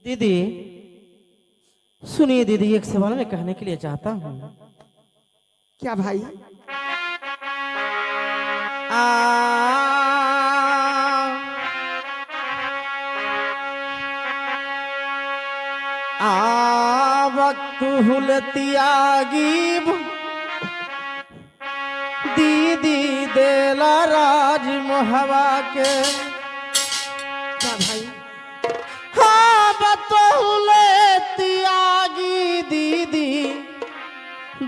दीदी सुनिए दीदी, एक सवाल मैं कहने के लिए चाहता हूँ। क्या भाई? वक्त हुल त्यागी दीदी देला राज मोहवा के। क्या भाई? हाँ बतहुल त्यागी दीदी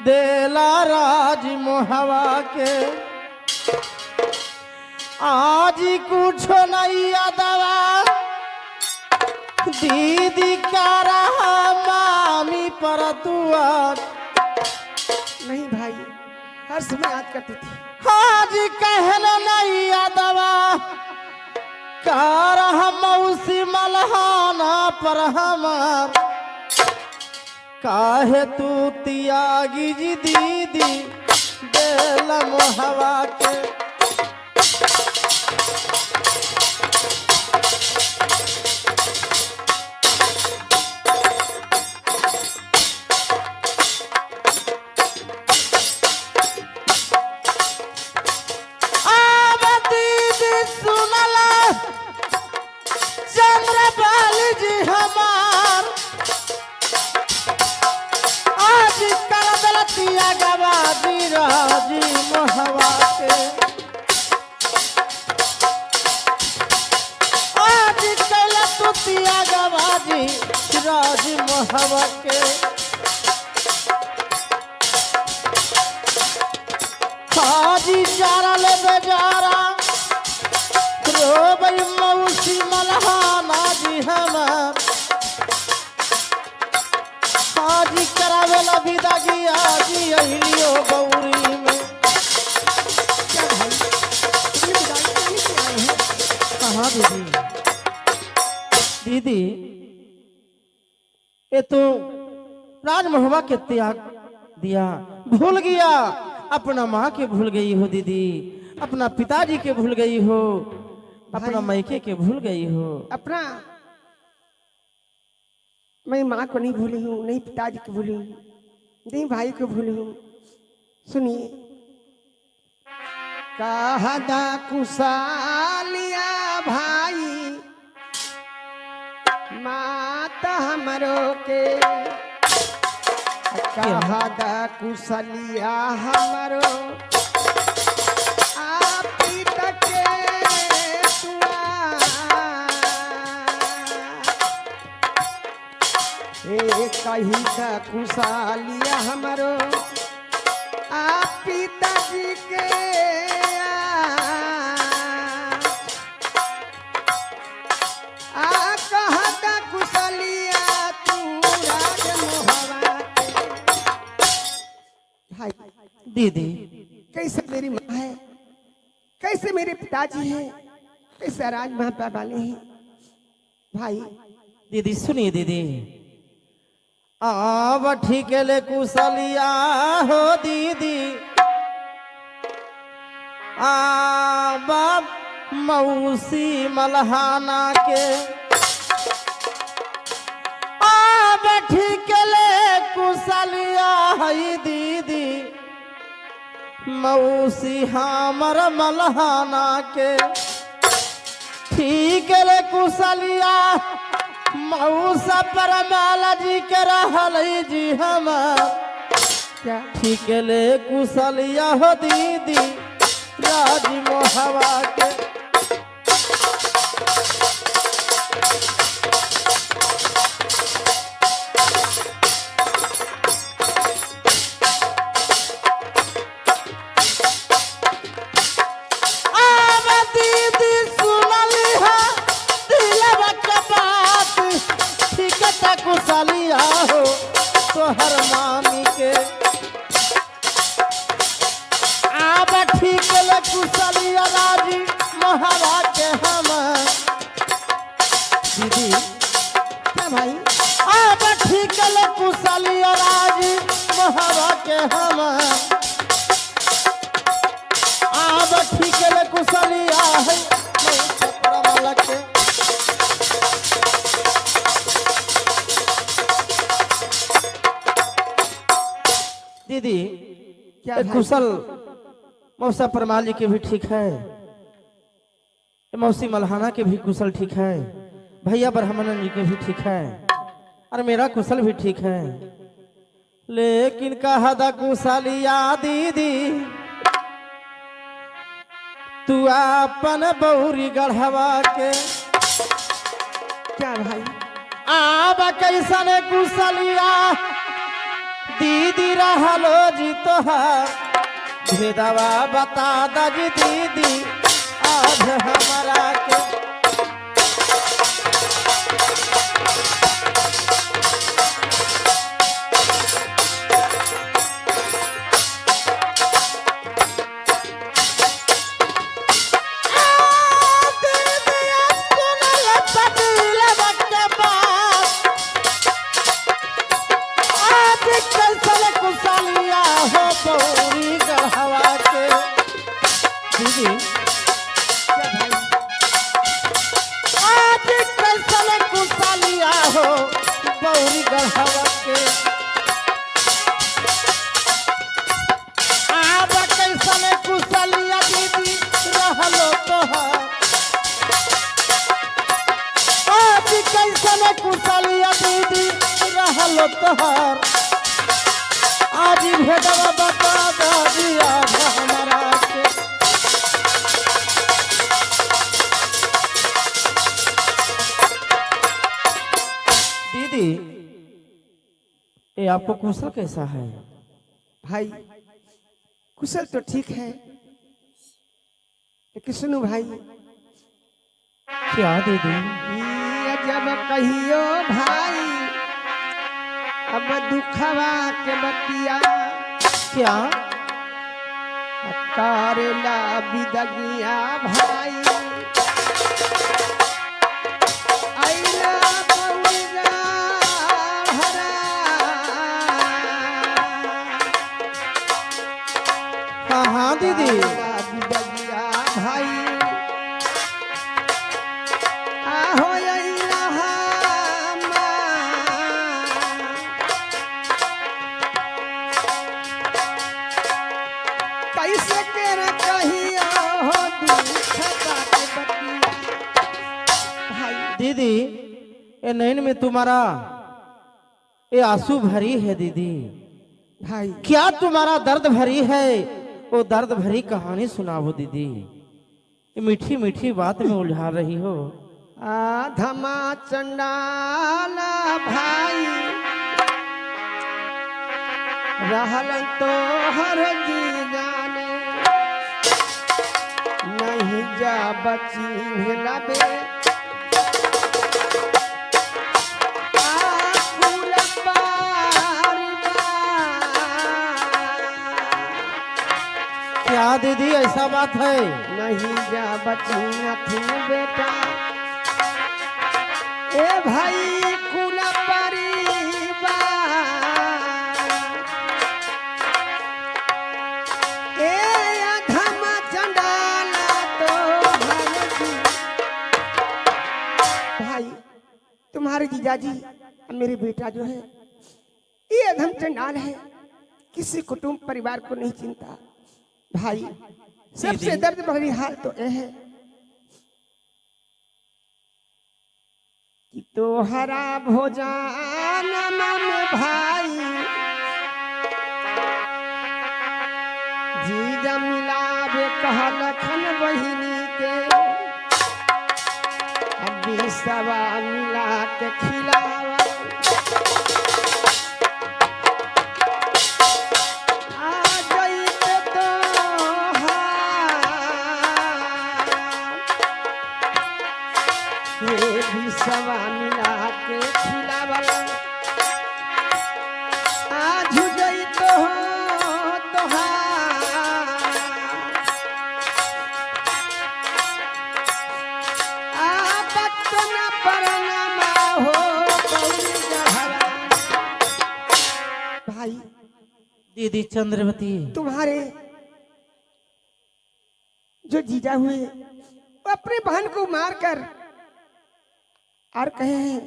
देला राज मोहवा के। आज कुछ नहीं अदवा दीदी का रहा मामी पर तू आज। नहीं भाई, हर समय याद करती थी। आज कहल नहीं अदवा का रहा मौसी मलहाना पर हमार। काहे तू त्यागी जी दीदी देल मोहवा के। चंद्रपाल जी हमार आज कर दलतिया गवाजी राजी मोहवा के। आज कल तुतिया गवाजी राजी मोहवा के। हाजी जारा ले बेजारा रोबई मौसी मलहाना जी हमार। हाजी करावेला विदागी आजी अहिलियो गौरी में। क्या भाई, तुमने विदाई करने के आए हैं? कहाँ दीदी? दीदी ये तो राजमहवा के त्याग दिया, भूल गया। अपना माँ के भूल गई हो दीदी, अपना पिताजी के भूल गई हो, अपना मैके के भूल गई हो। अपना मैं माँ को नहीं भूली हूँ, नहीं पिताजी को भूली हूँ, नहीं भाई को भूली हूँ। सुनिए, कहदा कुशालिया भाई माता हमरो के। कहदा कुशलिया हमरो कही का खुशहालिया हमारो आप पिताजी के। कहता खुशहालिया तू राज मोहवा के। भाई दीदी कैसे मेरी माँ है, कैसे मेरे पिताजी हैं, कैसे राज महापा वाले हैं। भाई दीदी सुनिए दीदी, आब ठीक ले कुशलिया हो दीदी। आब मौसी मलहाना के। आब ठीक ले कुशलिया है दीदी मौसी हमर मलहाना के। ठीक ले कुशलिया मौसा पर माला जी के रहल जी हमार। क्या ठीक ले कुशलिया हो दीदी राज मोहवा के। कुशलिया हो तोहर मामी के। आब ठीक ले कुशलिया राजी मोहवा के हम। दीदी क्या भाई? आब ठीक ले कुशलिया राजी मोहवा के हम। आब ठीक ले कुशलिया है के। दीदी क्या ये भाई? कुशल मौसा परमाल जी के भी ठीक है, ये मौसी मल्हाना के भी कुशल ठीक है, भैया ब्रह्मानंद जी के भी ठीक है, और मेरा कुशल भी ठीक है। लेकिन कहदा कुशलिया दीदी तू अपन बौरी गढ़वा के क्या भाई? आब कैसन कुशलिया दीदी रहलो जी तोहार भेदवा बता दज दीदी आज हमारा के। कुशलिया हो बौरी गढ़वा के दीदी क्या भाई? आज कैसन कुशलिया हो बौरी गढ़वा के आब कैसन कुशलिया दीदी रहलो तोहार आज कैसन कुशलिया दीदी रहलो तोहार आज भेदवा बता दिया हमारा के। दीदी ये आपको कुशल कैसा है? भाई कुशल तो ठीक है, लेकिन सुनो भाई, क्या दीदी? ये जब कहियो भाई अब दुखवा के बतिया क्या करेला बिदगिया भाई आइला बउरा भरा। हाँ हाँ दीदी आइला बिदगिया भाई आहो आइला हमा। कैसे के रे कहियो हो दुखता के बतिया भाई। दीदी ये नैन में तुम्हारा ये आंसू भरी है दीदी, भाई क्या तुम्हारा दर्द भरी है? वो दर्द भरी कहानी सुनाओ दीदी, ये मीठी मीठी बात में उलझा रही हो। धमा चंडाला भाई रहल तो हर जी जाने नहीं जा बची लबे आकुल क्या दीदी ऐसा बात है? नहीं जा बची नथी बेटा ए भाई कुल परिवार ए अधम चंडाला तो भरती। भाई तुम्हारे जीजाजी और मेरे बेटा जो है ये अधम चंडाल है, किसी कुटुंब परिवार को नहीं चिंता। भाई सबसे दर्द भरी हाल तो यह है कि तोहरा भोजन में भाई जीजा मिलावे कहलखन बहिनी के अभी सवा मिला के खिलावा। सवा मिला के खिलावल आज गई तो भाई दीदी चंद्रवती तुम्हारे जो जीजा हुए वो अपने बहन को मारकर और कहे हैं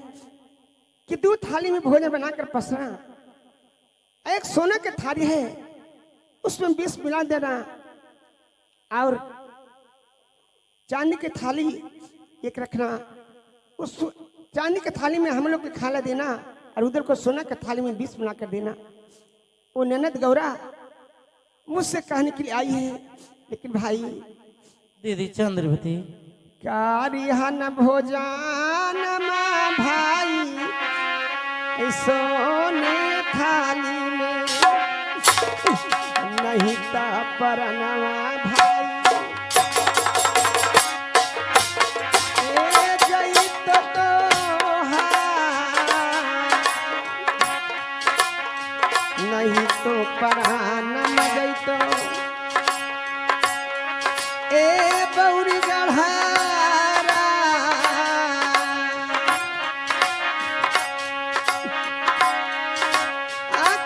कि 2 थाली में भोजन बनाकर पसरा एक सोने की थाली है, उसमें विष मिला देना, और चांदी की थाली एक रखना, उस चांदी की थाली में हम लोग को खाना देना, और उधर को सोना की थाली में विष मिला कर देना। वो ननद गौरा मुझसे कहने के लिए आई है, लेकिन भाई दीदी चंद्रवती कारिहन भोजन मा भाई सोने थाली में, नहीं ता परनवा भाई ए जइत नहीं तो परान मजैतो ए बौरी गढ़ारा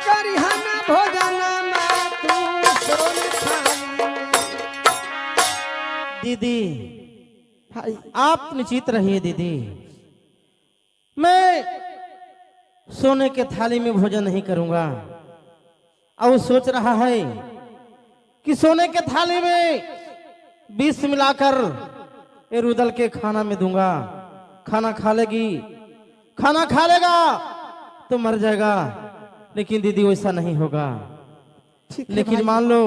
करिहन भोजन में तू सोने थाली में। दीदी भाई आप निश्चित रहिए दीदी, मैं सोने के थाली में भोजन नहीं करूंगा। और सोच रहा है कि सोने के थाली में विष मिलाकर ये रुदल के खाना में दूंगा, खाना खा लेगी, खाना खा लेगा तो मर जाएगा। लेकिन दीदी वैसा नहीं होगा। ठीक है लेकिन भाई, मान लो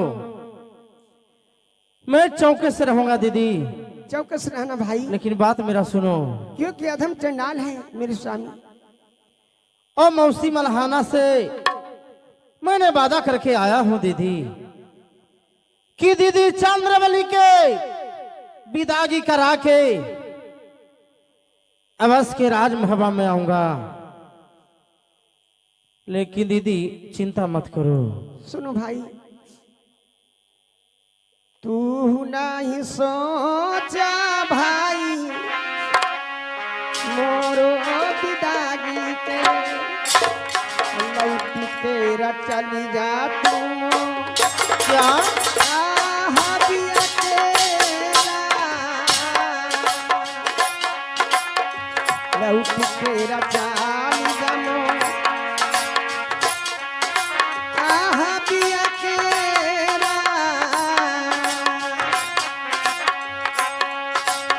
मैं चौके से रहूंगा दीदी, चौकस रहना भाई, लेकिन बात मेरा सुनो। क्योंकि अधम चंडाल है मेरे स्वामी। और मौसी मल्हाना से मैंने वादा करके आया हूं दीदी कि दीदी चंद्रवली के विदागी करा के अवश्य के राज महबा में आऊंगा। लेकिन दीदी चिंता मत करो। सुनो भाई, तू नहीं सोचा भाई मोरो विदागी के, लौट तेरा चली जा तू क्या आहा बिया तेरा, लौट तेरा चली जानो आहा बिया तेरा,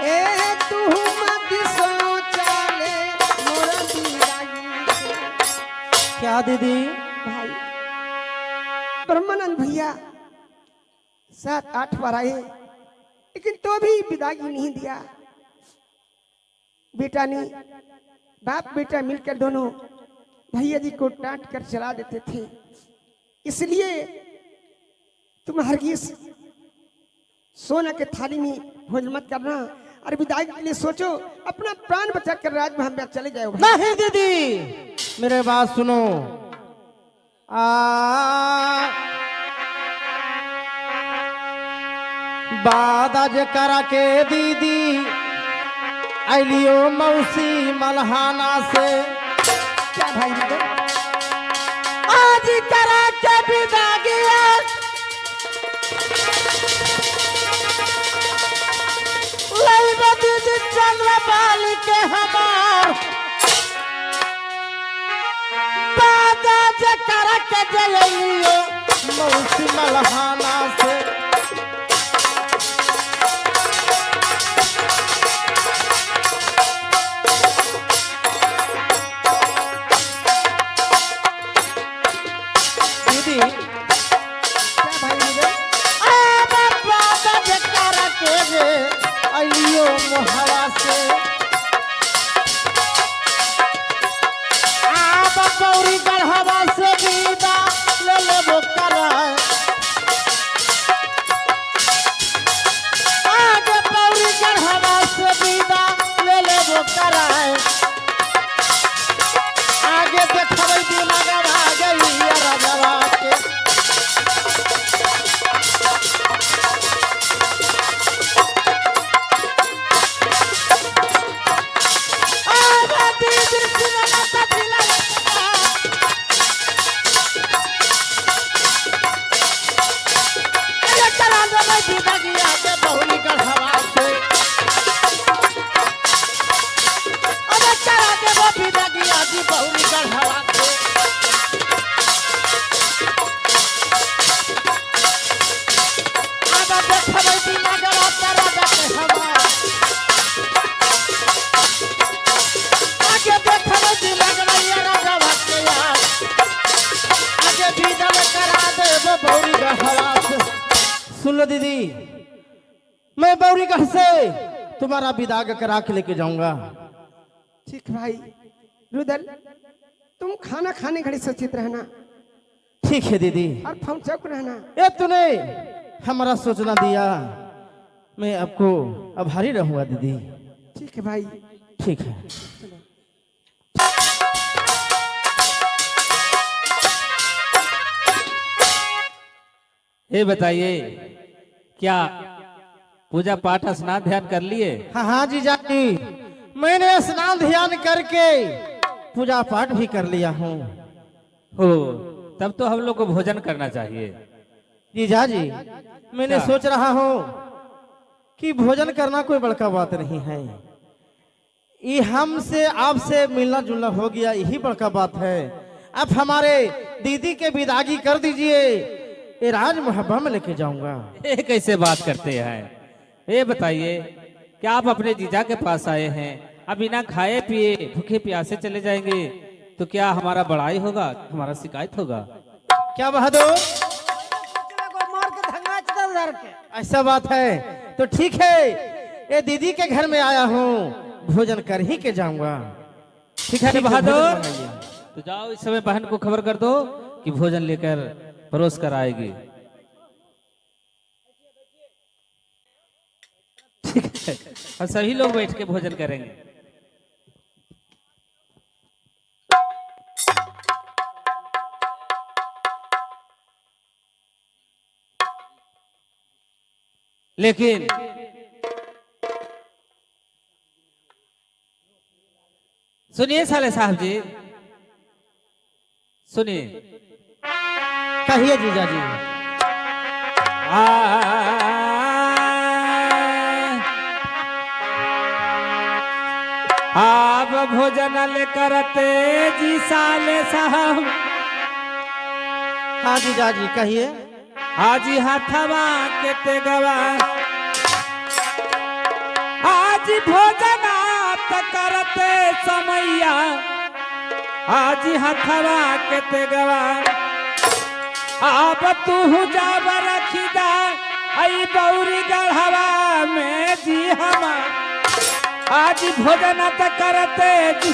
ए तू मत सोचा ले मोरा विदागी के। क्या दीदी? भाई ब्रह्मानंद भैया 7-8 बार आए, लेकिन तो भी विदागी नहीं दिया। बेटा ने बाप बेटा मिलकर दोनों भैया जी को डांट कर चला देते थे। इसलिए तुम हरगिज सोना के थाली में भोजन मत करना, और विदाई के लिए सोचो, अपना प्राण बचा कर राज में चले जाओ। नहीं दीदी मेरे बात सुनो। बादा जे करा के दीदी आइलियो मौसी मल्हाना से, क्या भाई जी? आज करा के विदागी लइबा दीदी चंद्रवाली के हमार, बादा जे करा के जइलियो मौसी मल्हाना से। आगे देखबै दिमाग आ गई राजा के। सुन लो दीदी, मैं बौरीगढ़ से तुम्हारा विदाग करा के लेके जाऊंगा। ठीक भाई रुदल, तुम खाना खाने घड़ी सचेत रहना ठीक है दीदी। और फोन चौक रहना। ये तूने हमारा सोचना दिया, मैं आपको आभारी रहूंगा दीदी। ठीक है भाई। ठीक है। ये बताइए, क्या पूजा पाठ स्नान ध्यान कर लिए? हाँ हाँ जीजा जी, मैंने स्नान ध्यान करके पूजा पाठ भी कर लिया हूँ। हो, तब तो हम लोग को भोजन करना चाहिए। जीजा जी, मैंने क्या? सोच रहा हूँ कि भोजन करना कोई बड़का बात नहीं है, ये हमसे आपसे मिलना जुलना हो गया, यही बड़का बात है। अब हमारे दीदी के विदागी कर दीजिए, ये राज मुहब्बा में लेके जाऊंगा। ये कैसे बात करते हैं? ये बताइए, क्या आप अपने जीजा के पास आए हैं, अब बिना खाए पिए भूखे प्यासे चले जाएंगे तो क्या हमारा बड़ाई होगा, हमारा शिकायत होगा? क्या बहादुर, ऐसा बात है तो ठीक है, ये दीदी के घर में आया हूँ, भोजन कर ही के जाऊंगा। ठीक है भोजन बहादुर, बनाइए। तो जाओ इस समय बहन को खबर कर दो कि भोजन लेकर परोस कर आएगी। ठीक है, और सभी लोग बैठ के भोजन करेंगे। लेकिन सुनिए साले साहब जी, सुनिए। कहिए जीजा जी। आप भोजन करते जी साले साहब, हाँ जीजा जी कहिए। हाजी हाथवा के तेगवा, आज भोजन करते समैया, आज हाथवा के तेगवा, आप तू जाब रखीदा आई बौरी गढ़वा में जी हम, आज भोजन करते जी।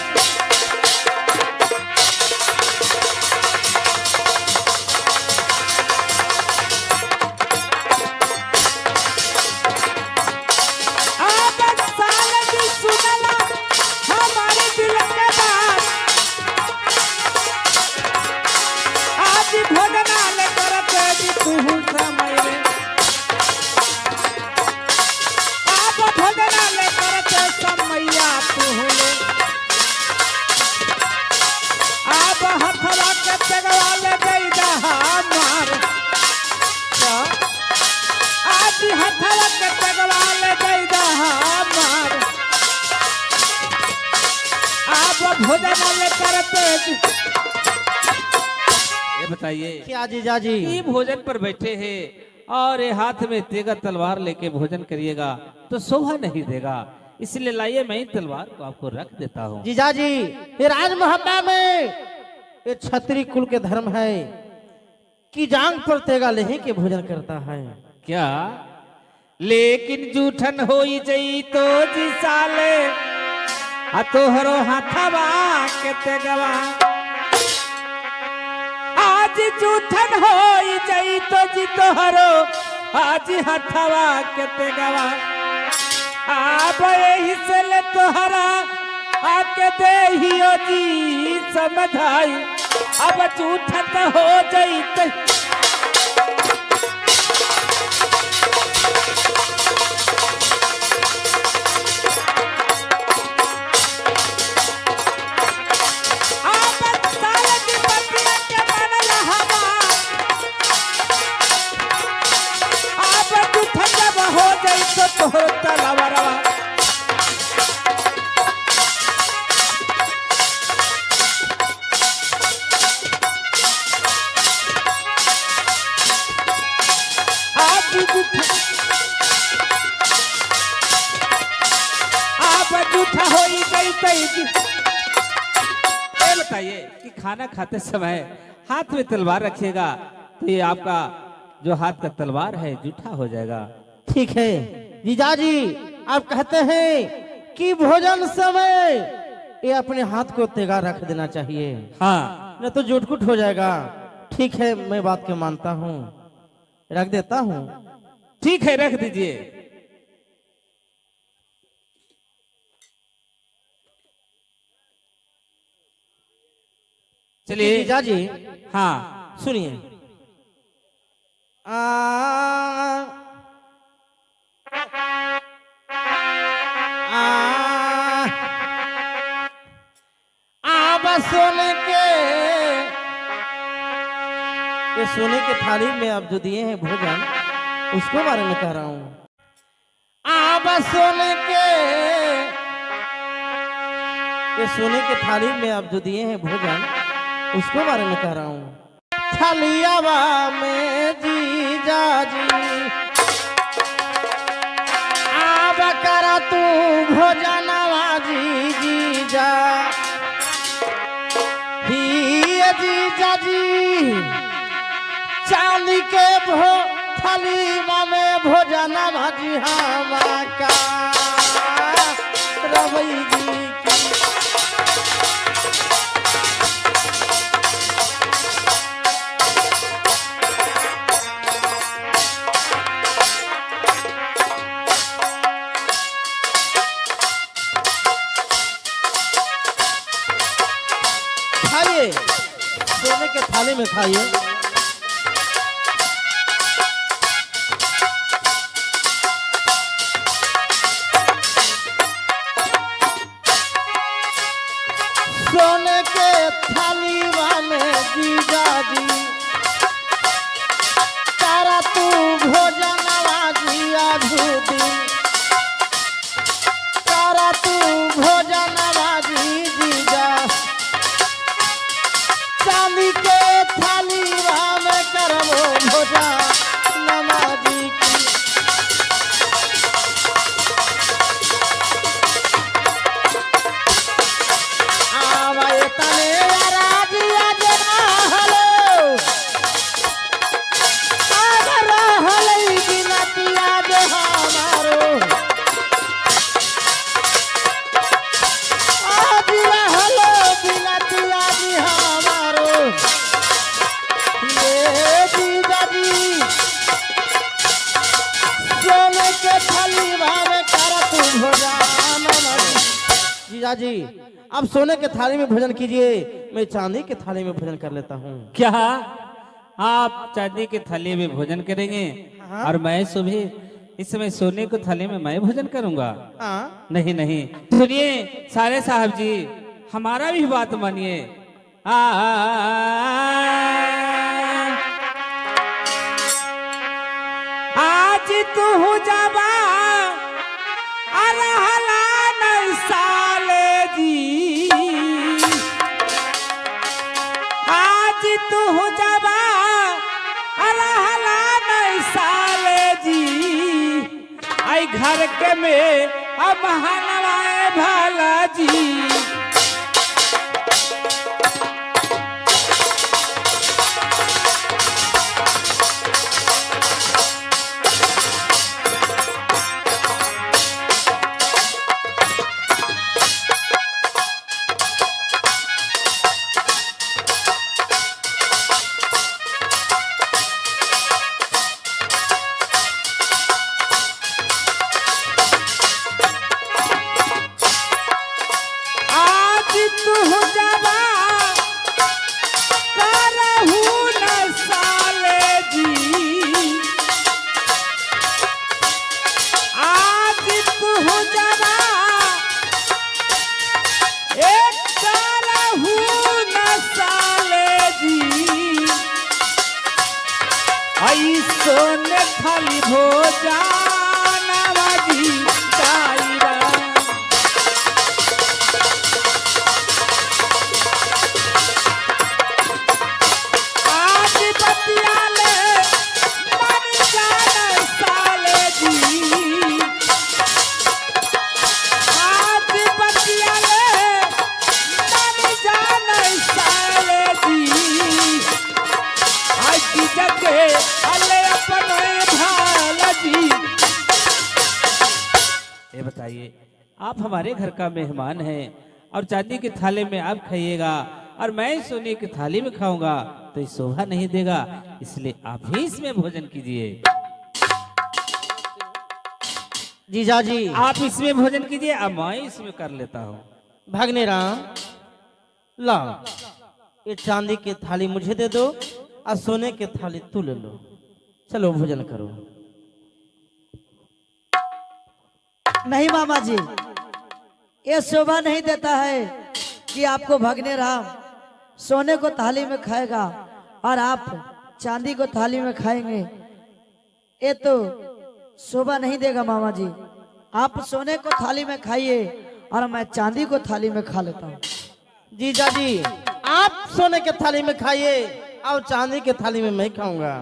ये बताइए, क्या जीजा जी। ये भोजन पर बैठे हैं और ये हाथ में तेगा तलवार लेके भोजन करिएगा तो शोभा नहीं देगा, इसलिए लाइए मैं ही तलवार को आपको रख देता हूँ। जीजा जी, ये राज मुहब्बा में ये छत्री कुल के धर्म है कि जांग पर तेगा लेही के भोजन करता है। क्या लेकिन जूठन हो जई तो जी साले, आ तोहरो हाथवा के तेगवा, आज जूठन हो जई तो जी तोहरो आज हाथवा के तेगवा, आप यही से ले तोहरा आके देहियो जी समझाई, अब जूठन हो जई तो बताइए कि खाना खाते समय हाथ में तलवार रखिएगा तो ये आपका जो हाथ का तलवार है जूठा हो जाएगा। ठीक है जीजाजी, आप कहते हैं कि भोजन समय ये अपने हाथ को तेगा रख देना चाहिए, हाँ नहीं तो जुटकुट हो जाएगा। ठीक है, मैं बात के मानता हूँ, रख देता हूँ। ठीक है, रख दीजिए। चलिए जीजाजी हाँ सुनिए। आ बस सोने के, ये सोने के थाली में आप जो दिए हैं भोजन, उसको बारे में कह रहा हूँ। बस सोने के, ये सोने के थाली में आप जो दिए हैं भोजन, उसको बारे में कह रहा हूँ। थालियावा में जीजाजी आब करा तू भोजनवा जीजा ही जीजाजी, चांदी के थाली में भोजनवा जी हम का रवई जी की। खाइए, सोने के थाली में खाइए। सोने के थाली में जीजाजी तारा तू भोजनवा जिया धूती, तारा तू भोजनवा जीजा, चांदी के थाली में करबो भोजन नमाजी की। आवाए तने राजिया जना हलो, आगर हलई बिनतिया जे हमारो, आजिया हलो बिनतिया जी हमारो। ये जीजाजी सोने के थाली में करत भोजन नमाजी। जीजाजी आप सोने के थाली में भोजन कीजिए, मैं चांदी के थाली में भोजन कर लेता हूँ। क्या आप चांदी के थाली में भोजन करेंगे हाँ। और मैं सुबह इस समय सोने को थाली में मैं भोजन करूंगा? हाँ, नहीं नहीं, सुनिए सारे साहब जी, हमारा भी बात मानिए। आज तू जाबा अलहला नहीं साले जी, आज तू जाबा अलहला नहीं साले जी, आई घर के में अब हनवाए भला जी। सोने खाली भोजनवा जी ताईरा, आज बतिया ले मन जाने साले जी, आज बतिया ले मन जाने साले जी, आज की जगह अले बताइए, आप हमारे घर का मेहमान हैं और चांदी के थाले में आप खाइएगा और मैं सोने की थाली में खाऊंगा तो ये शोभा नहीं देगा, इसलिए आप ही इसमें भोजन कीजिए। जीजा जी, आप इसमें भोजन कीजिए, अब मैं इसमें कर लेता हूँ। भागने राम, ला ये चांदी की थाली मुझे दे दो और सोने की थाली तू ले लो। चलो भोजन करो। नहीं मामा जी, ये शोभा नहीं देता है कि आपको भगने राम सोने को थाली में खाएगा और आप चांदी को थाली में खाएंगे। ये तो शोभा नहीं देगा मामा जी। आप सोने को थाली में खाइए और मैं चांदी को थाली में खा लेता हूँ। जीजा जी, आप सोने के थाली में खाइए और चांदी के थाली में मैं खाऊंगा।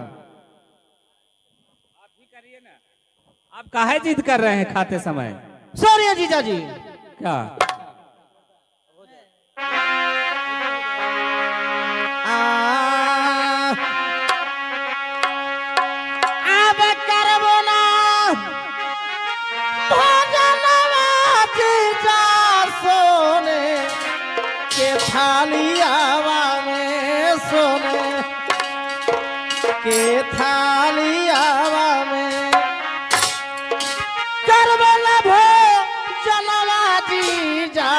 आप काहे जिद कर रहे हैं खाते समय? सॉरी जीजा जी। क्या अब करबो ना भोजनवा जीजा सोने के थालियावा में, सोने के थालियावा में करबो ना भोजनवा जीजा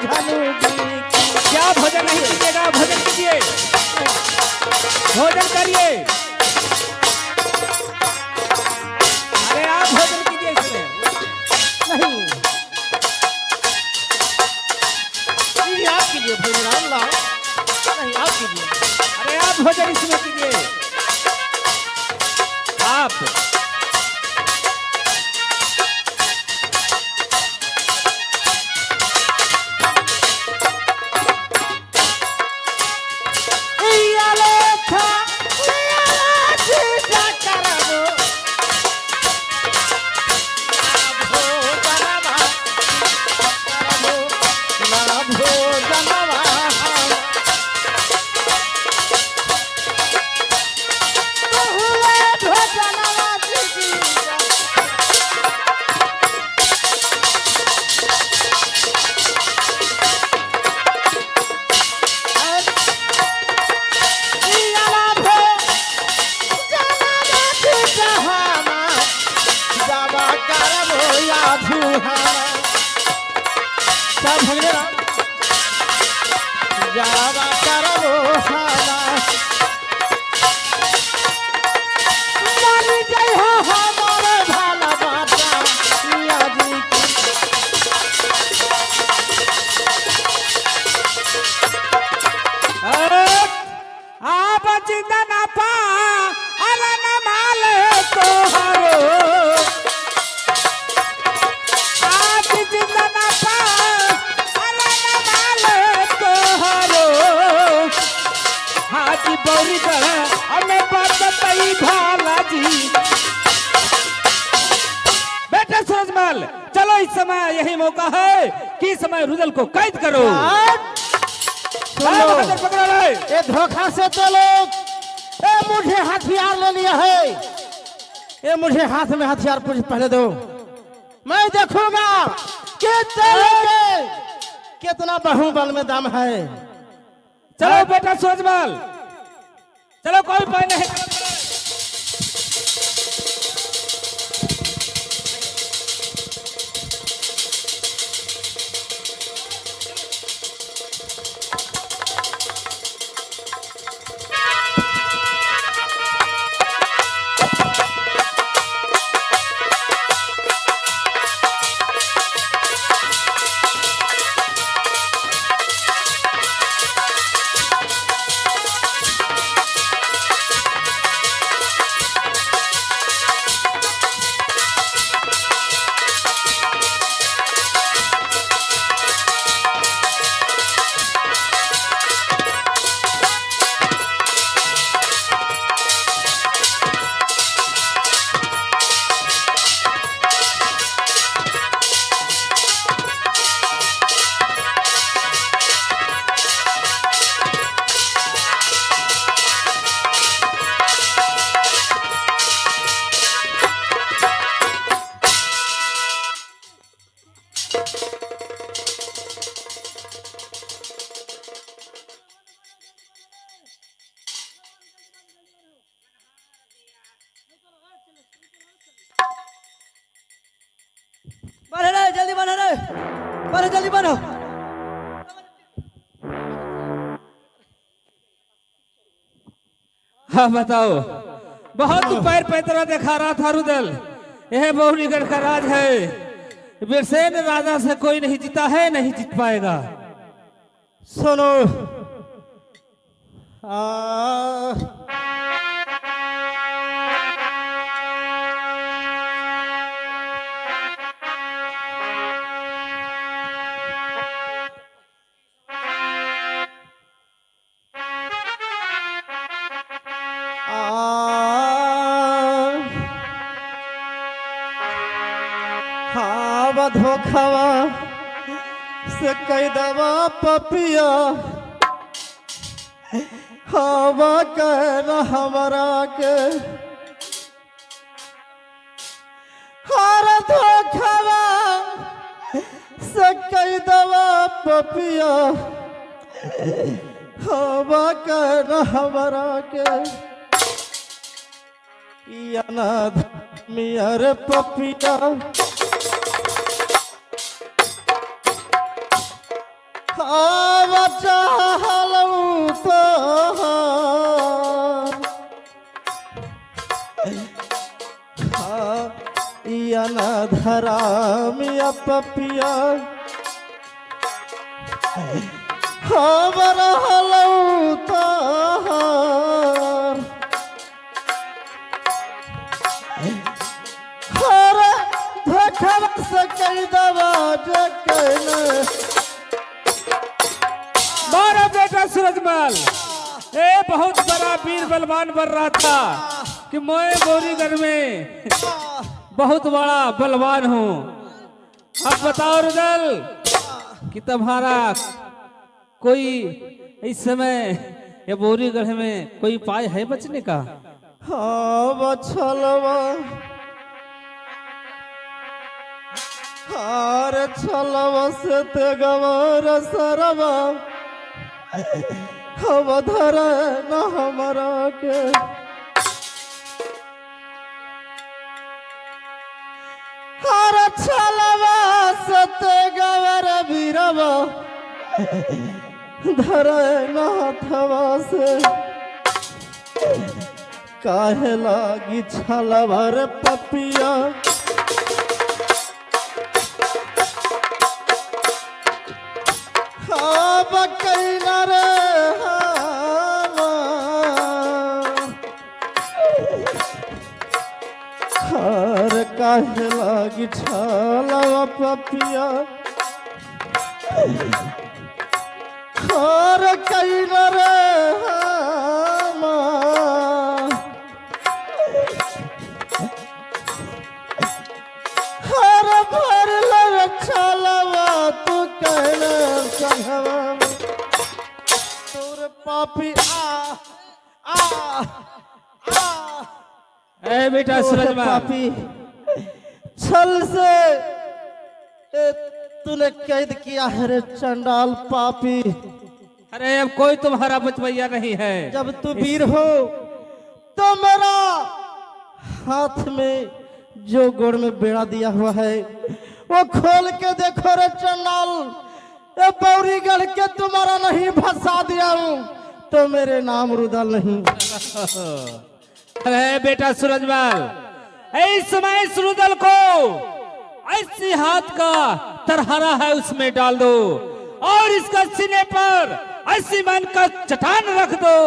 झलू जी। क्या भोजन नहीं कीजिएगा? भोजन कीजिए, भोजन करिए। अरे आप भोजन कीजिए इसमें। नहीं, ये आप कीजिए भाई राम लाल। नहीं, आप कीजिए। अरे आप भोजन इसमें कीजिए। आप जावा करबो हाला मारी जय हो हमर भाला बाटा मिया जी की। आप जिंदा ना पा अरे न माले तोहरो, आप जिंदा ना पा अरे न माले तोहरो। हाजी बौरी कर हमें बतई भाला जी। बेटे सूरजमल, चलो इस समय यही मौका है कि इस समय रुदल को कैद करो। पकड़ो ले। ये धोखा से तो लोग मुझे हथियार ले लिया है। ये मुझे हाथ में हथियार पहले दो, मैं देखूंगा कि तेरे में कितना बाहुबल में दम है। चलो बेटा सूरजमल, चलो कोई उपाय नहीं। बनो जल्दी बनो। हाँ बताओ, बहुत पैर पैतरा दिखा रहा था रुदल। यह बहुरीगढ़ का राज है। बिरसेन राजा से कोई नहीं जीता है, नहीं जीत पाएगा। सुनो, आ हाँ धोखावा से कई दवा पपिया हवा कर हमारा के हर धोखावा से कई दवा पपिया हवा कर हमारा के अनाथ मियर पपिया हवा चाहलू तो अनाधरा मिया पपिया हवा हलू तो मारा बेटा सूरजमल। ए बहुत बड़ा वीर बलवान बन रहा था कि मैं बहुरीगढ़ में बहुत बड़ा बलवान हूँ। अब बताओ रुदल कि तुम्हारा कोई इस समय ये बहुरीगढ़ में कोई उपाय है बचने का? हाँ बछलवा हार छलवा से ते गवर सरवा अवधर न हमारा के हार छलवा से ते गवर बीरवा धर न हथवा से काहे लागी छलवर पपिया हर काहे लागी छलवा पपिया हर कैला रे हर भरल छलवा तू कहना संगवा तोर पापी ए बेटा सूरजमल, पापी छल से तूने कैद किया है रे चंडाल पापी। अरे अब कोई तुम्हारा बचवैया नहीं है। जब तू वीर हो तो मेरा हाथ में जो गोड़ में बेड़ा दिया हुआ है वो खोल के देखो रे चंडाल। ये बहुरीगढ़ के तुम्हारा नहीं फंसा दिया हूँ तो मेरे नाम रुदल नहीं। अरे बेटा सूरजमल, इस समय इस रुदल को ऐसी हाथ का तरहरा है उसमें डाल दो और इसका सीने पर ऐसी मन का चट्टान रख दो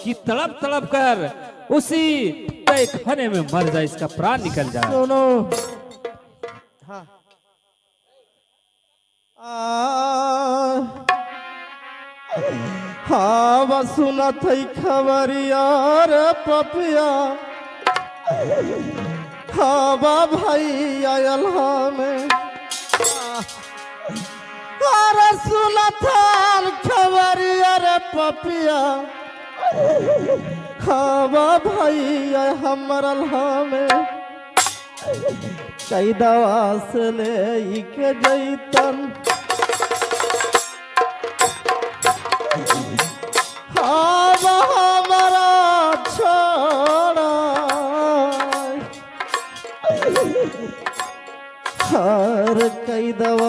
कि तड़प तड़प कर उसी तय खाने में मर जाए, इसका प्राण निकल जाए। सुनो हाँ बस सुनत है खबरिया रे पपिया हाँ बा भाई आयल हमें अरे सुनत है खबरिया रे पपिया हाँ बा भाई आय हमरल हमें कई दवा से ले के जैतन हमारा छोड़ा हर कई दवा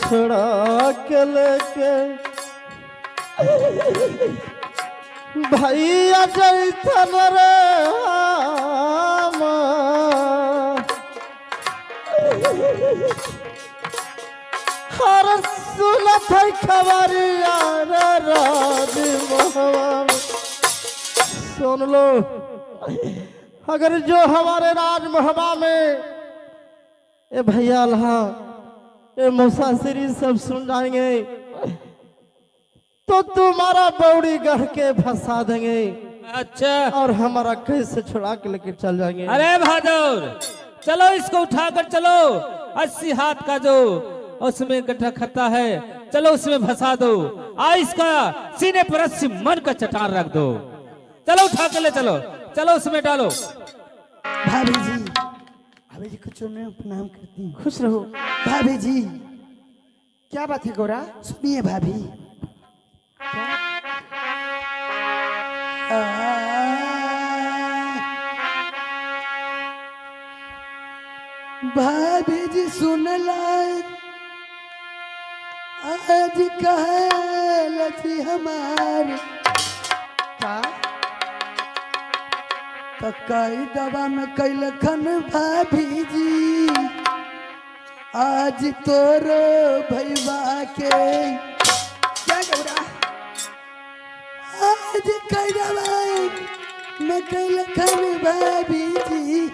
छोड़ा के लेके भैया जैसन रे हम हर सुनत है खबरिया रे राज मोहवा में। सुन लो, अगर जो हमारे राज मोहबा में ए भैया लहा ये मुसासिरी सब सुन जाएंगे तो तुम्हारा बौड़ी गढ़ के फंसा देंगे अच्छा और हमारा कैसे छुड़ा के लेके चल जाएंगे। अरे बहादुर, चलो इसको उठाकर चलो, 80 हाथ का जो उसमें गड्ढा खत्ता है, चलो उसमें फंसा दो। इसका सीने पर 80 मन का चट्टान रख दो। चलो उठा कर ले चलो, चलो उसमें डालो। भाभी जी कुछ मैं प्रणाम करती हूँ। खुश रहो भाभी जी। क्या बात है गौरा? सुनिए भाभी। भाभी जी सुन लाए, आज कहे लची हमार का तो कई दवा में कैलखन भाभी जी, आज तोरो भैया के क्या गौरा? आज कई दवा में कैलखन भाभी जी,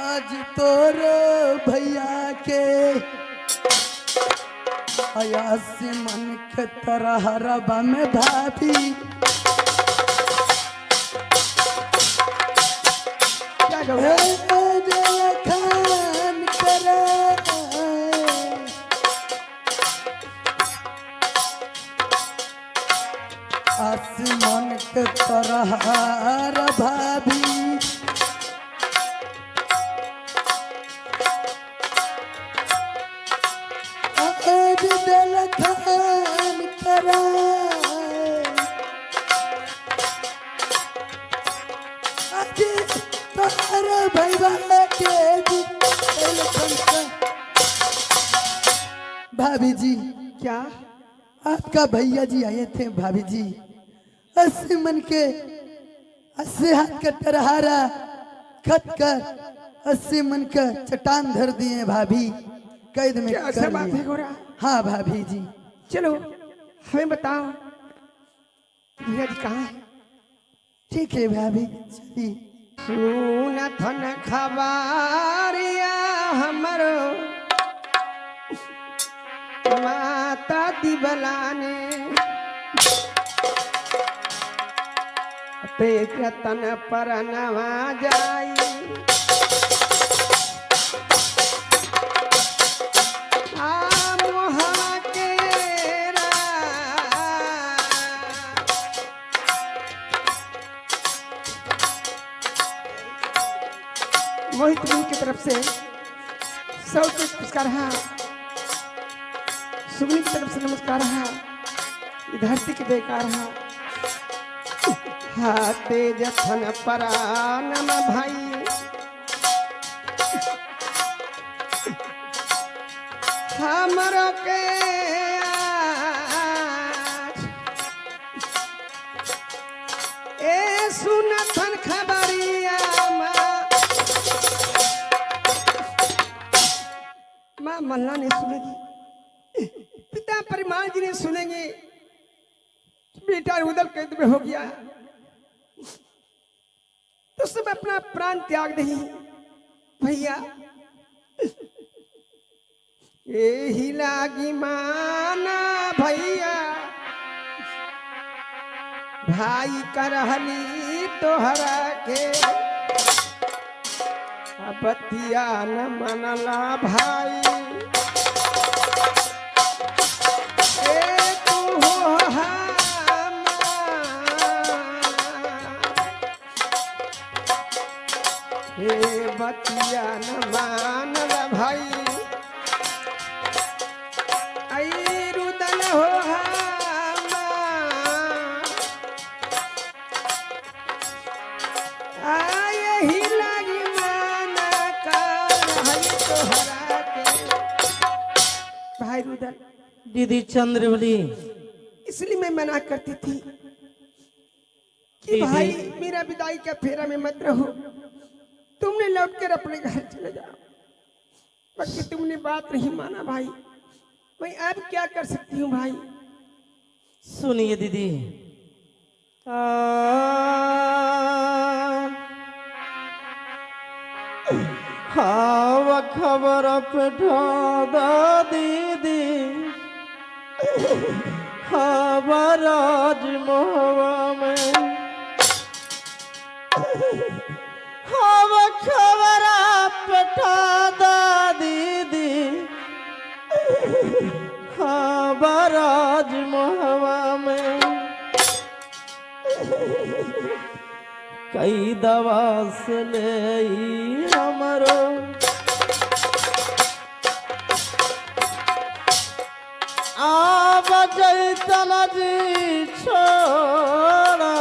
आज तोरो भैया के अयासी मन के तरह रबा में भाभी खान करे आसमान के तरह भाभी दिल खान करा भाभी जी। क्या आपका भैया जी आए थे भाभी जी, 80 मन के 80 हाथ का तरहारा खत कर 80 मन का चट्टान धर दिए भाभी, कैद में कर लिया। हाँ भाभी जी। चलो हमें बताओ भैया जी कहाँ है? ठीक है भाभी चलिए। सुनथन खबारिया हमरो माता दिबलाने, पे जतन पर नवा जाई, मोहित मिल की तरफ से 100 के पुरस्कार है, सुगनी की तरफ से नमस्कार है, धरती के बेकार है। हाथे जथन परानम भाई, हमरो के ए सुनथन खबरिया माँ मल्ला ने सुनेगी, पिता परिमाण जी ने सुनेंगे, बेटा उधर कैद में हो गया तो सब अपना प्राण त्याग नहीं भैया, यही लागी माना भैया, भाई करहली तोहरा के बतिया न मनला भाई, तू हो हे बतिया न मानला भाई, आई रुदन हो यही लागी माना कर हई तोहरा के दीदी चंद्रवली इसलिए मैं मना करती थी कि दीदी। भाई मेरा विदाई का फेरा में मत रहो, तुमने लौट कर अपने घर चले जाओ। बाकी तुमने बात नहीं माना भाई, मैं अब क्या कर सकती हूँ भाई। सुनिए दीदी हाँ खबर पिठा दा दीदी हाँ राज मोहवा में हाँ खबर पिठा दा दीदी हाँ राज मोहवा में कई दवा से ले हमरो आब जैतन जी छोड़ा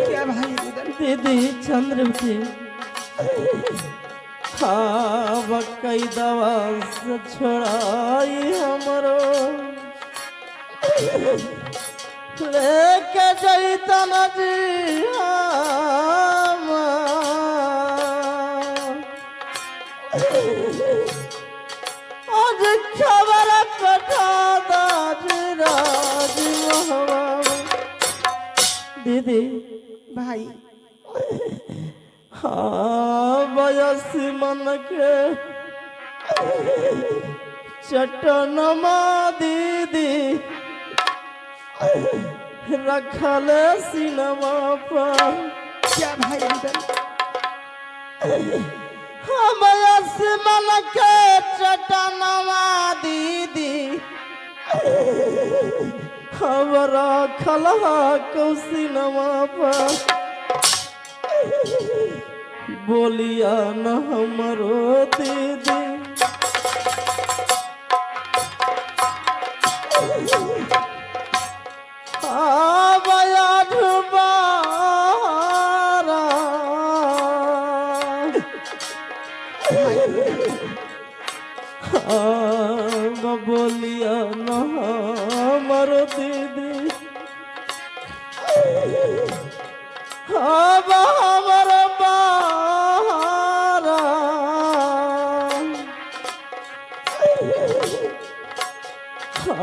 क्या भाई रुदन? दीदी चंद्रवती हाँ कई दवा से छोड़ाई हमरो लेके जैतन जी हम आज खबर पठा दाज राज मोहवा दीदी भाई हाँ बयस मन के चटनमा दीदी रखल सिनमा पर क्या भाई रुदन? हम बयस मन के चटनमा दीदी हम रखल कौसिनमा पर बोलिया न हमरो दीदी बया ढुबारा बोलिया न हमरो दीदी अब हमर बारा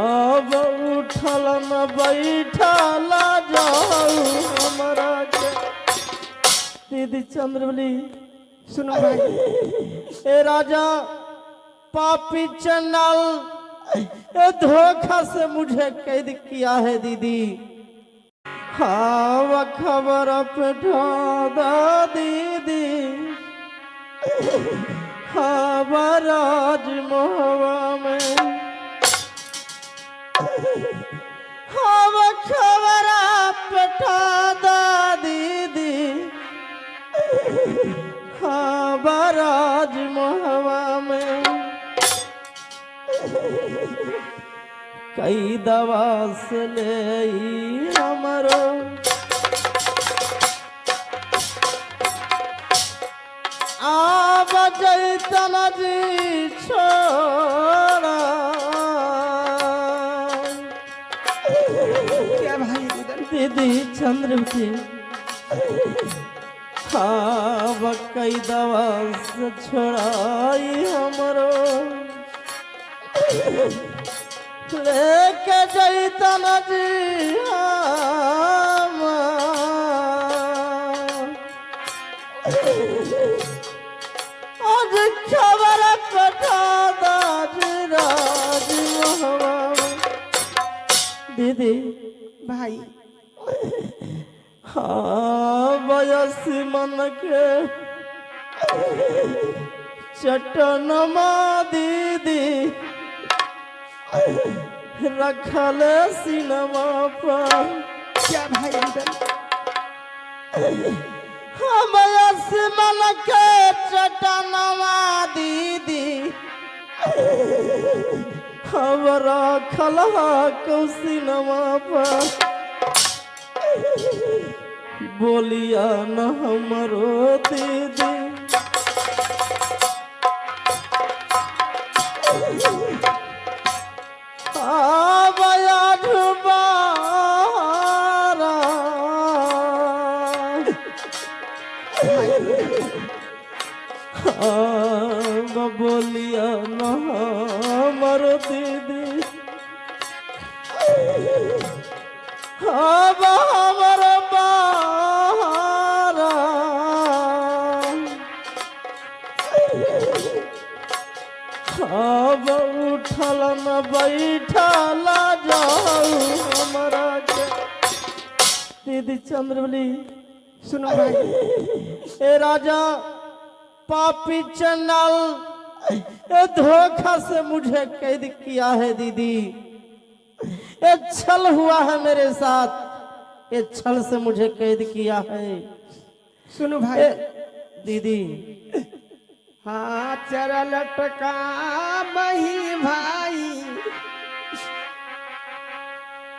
अब उठल न बैठल जाऊ हमरा के दीदी चंद्रवली सुनो भाई, ए राजा पापी चंडाल ए धोखा से मुझे कैद किया है दीदी हाँ खबर पिठा दा दीदी हाँ राज मोहवा में हाँ खबर पिठा दा दीदी हाँ राज मोहवा में कई दवा से ले हमरो आब जैतन जी छोड़ा क्या भाई रुदन? दीदी चंद्रवती हाँ कई दवा से छोड़ाई हमरो लेके जैतन जी हम आज खबर पठा दाज राज मोहवा दीदी भाई हाँ बयस मन के चटनमा दीदी रखल सिनमा पर क्या भाई रुदन? हम बयस मन के चटनमा दीदी हम रखल कौसिनमा पर बोलिया न हमरो दीदी हमर दीदी अब हमर बारा अब उठल न बैठल जाऊ हमारा के। दीदी चंद्रवली सुनो भाई, ए राजा पापी चंडाल ए धोखा से मुझे कैद किया है दीदी। ये छल हुआ है मेरे साथ, ये छल से मुझे कैद किया है। सुनो भाई, ए, दीदी हाँ चरा लटका बही भाई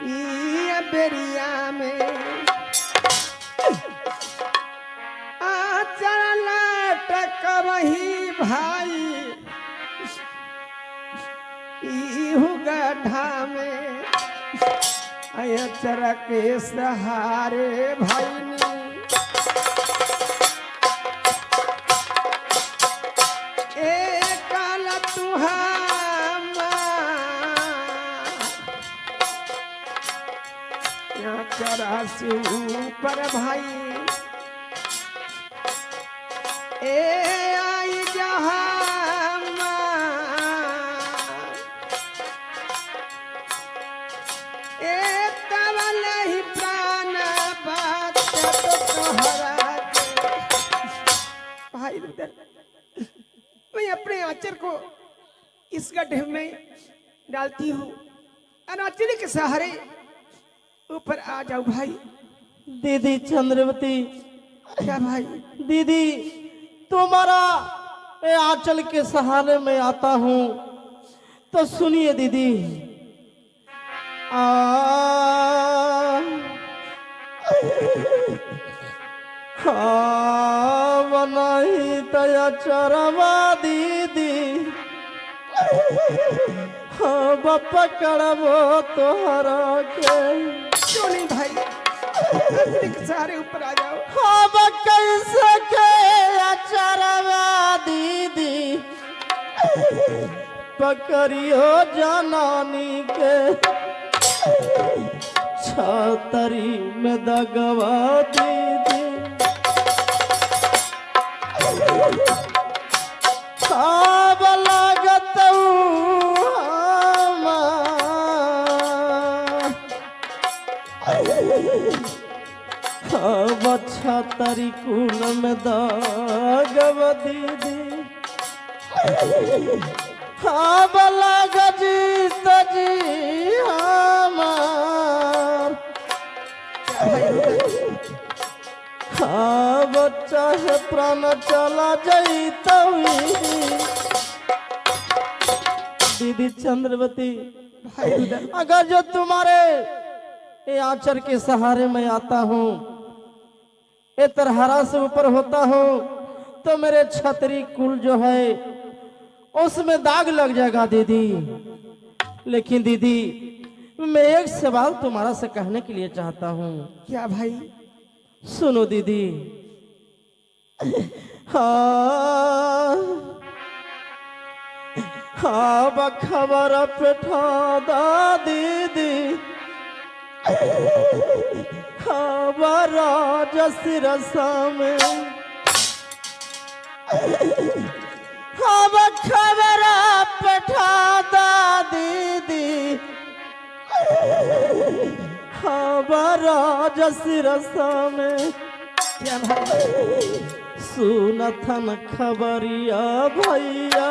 ये बेरिया में चरा लटक बही भाई इहु गड्ढा में आया चरा के सहारे भाई चरासी ऊपर भाई ए आई जहाँ ए तवल ही प्राण बात तोहरा भाई। मैं अपने आचर को इस गड्ढे में डालती हूँ और आचरी के सहारे ऊपर आ जाओ भाई। दीदी चंद्रवती क्या भाई? दीदी तुम्हारा ए आंचल के सहारे में आता हूँ तो सुनिए दीदी। नहीं तया चरवा दीदी पकड़बो तोहरा के। क्यों नहीं भाई, सारे ऊपर आ जाओ। हम कैसे के अचरवा दीदी पकड़ियो जनानी के छतरी में दगवा दीदी। अब लागत बच्चा तरी कुल में दागव दीदी। हाँ बला गजी तजी हमार हाँ बच्चा है प्राण चला जाई दीदी चंद्रवती। अगर जो तुम्हारे ये आंचल के सहारे में आता हूँ, ये तरहरा से ऊपर होता हूँ तो मेरे छतरी कुल जो है उसमें दाग लग जाएगा दीदी। लेकिन दीदी मैं एक सवाल तुम्हारा से कहने के लिए चाहता हूँ। क्या भाई? सुनो दीदी। हाँ हाँ बखबर पेठा दा दीदी खबरा जसरसा में हम खबरा पेठा दा दीदी खबरा जसरसा में। क्या भाई? सुनथन खबरिया भैया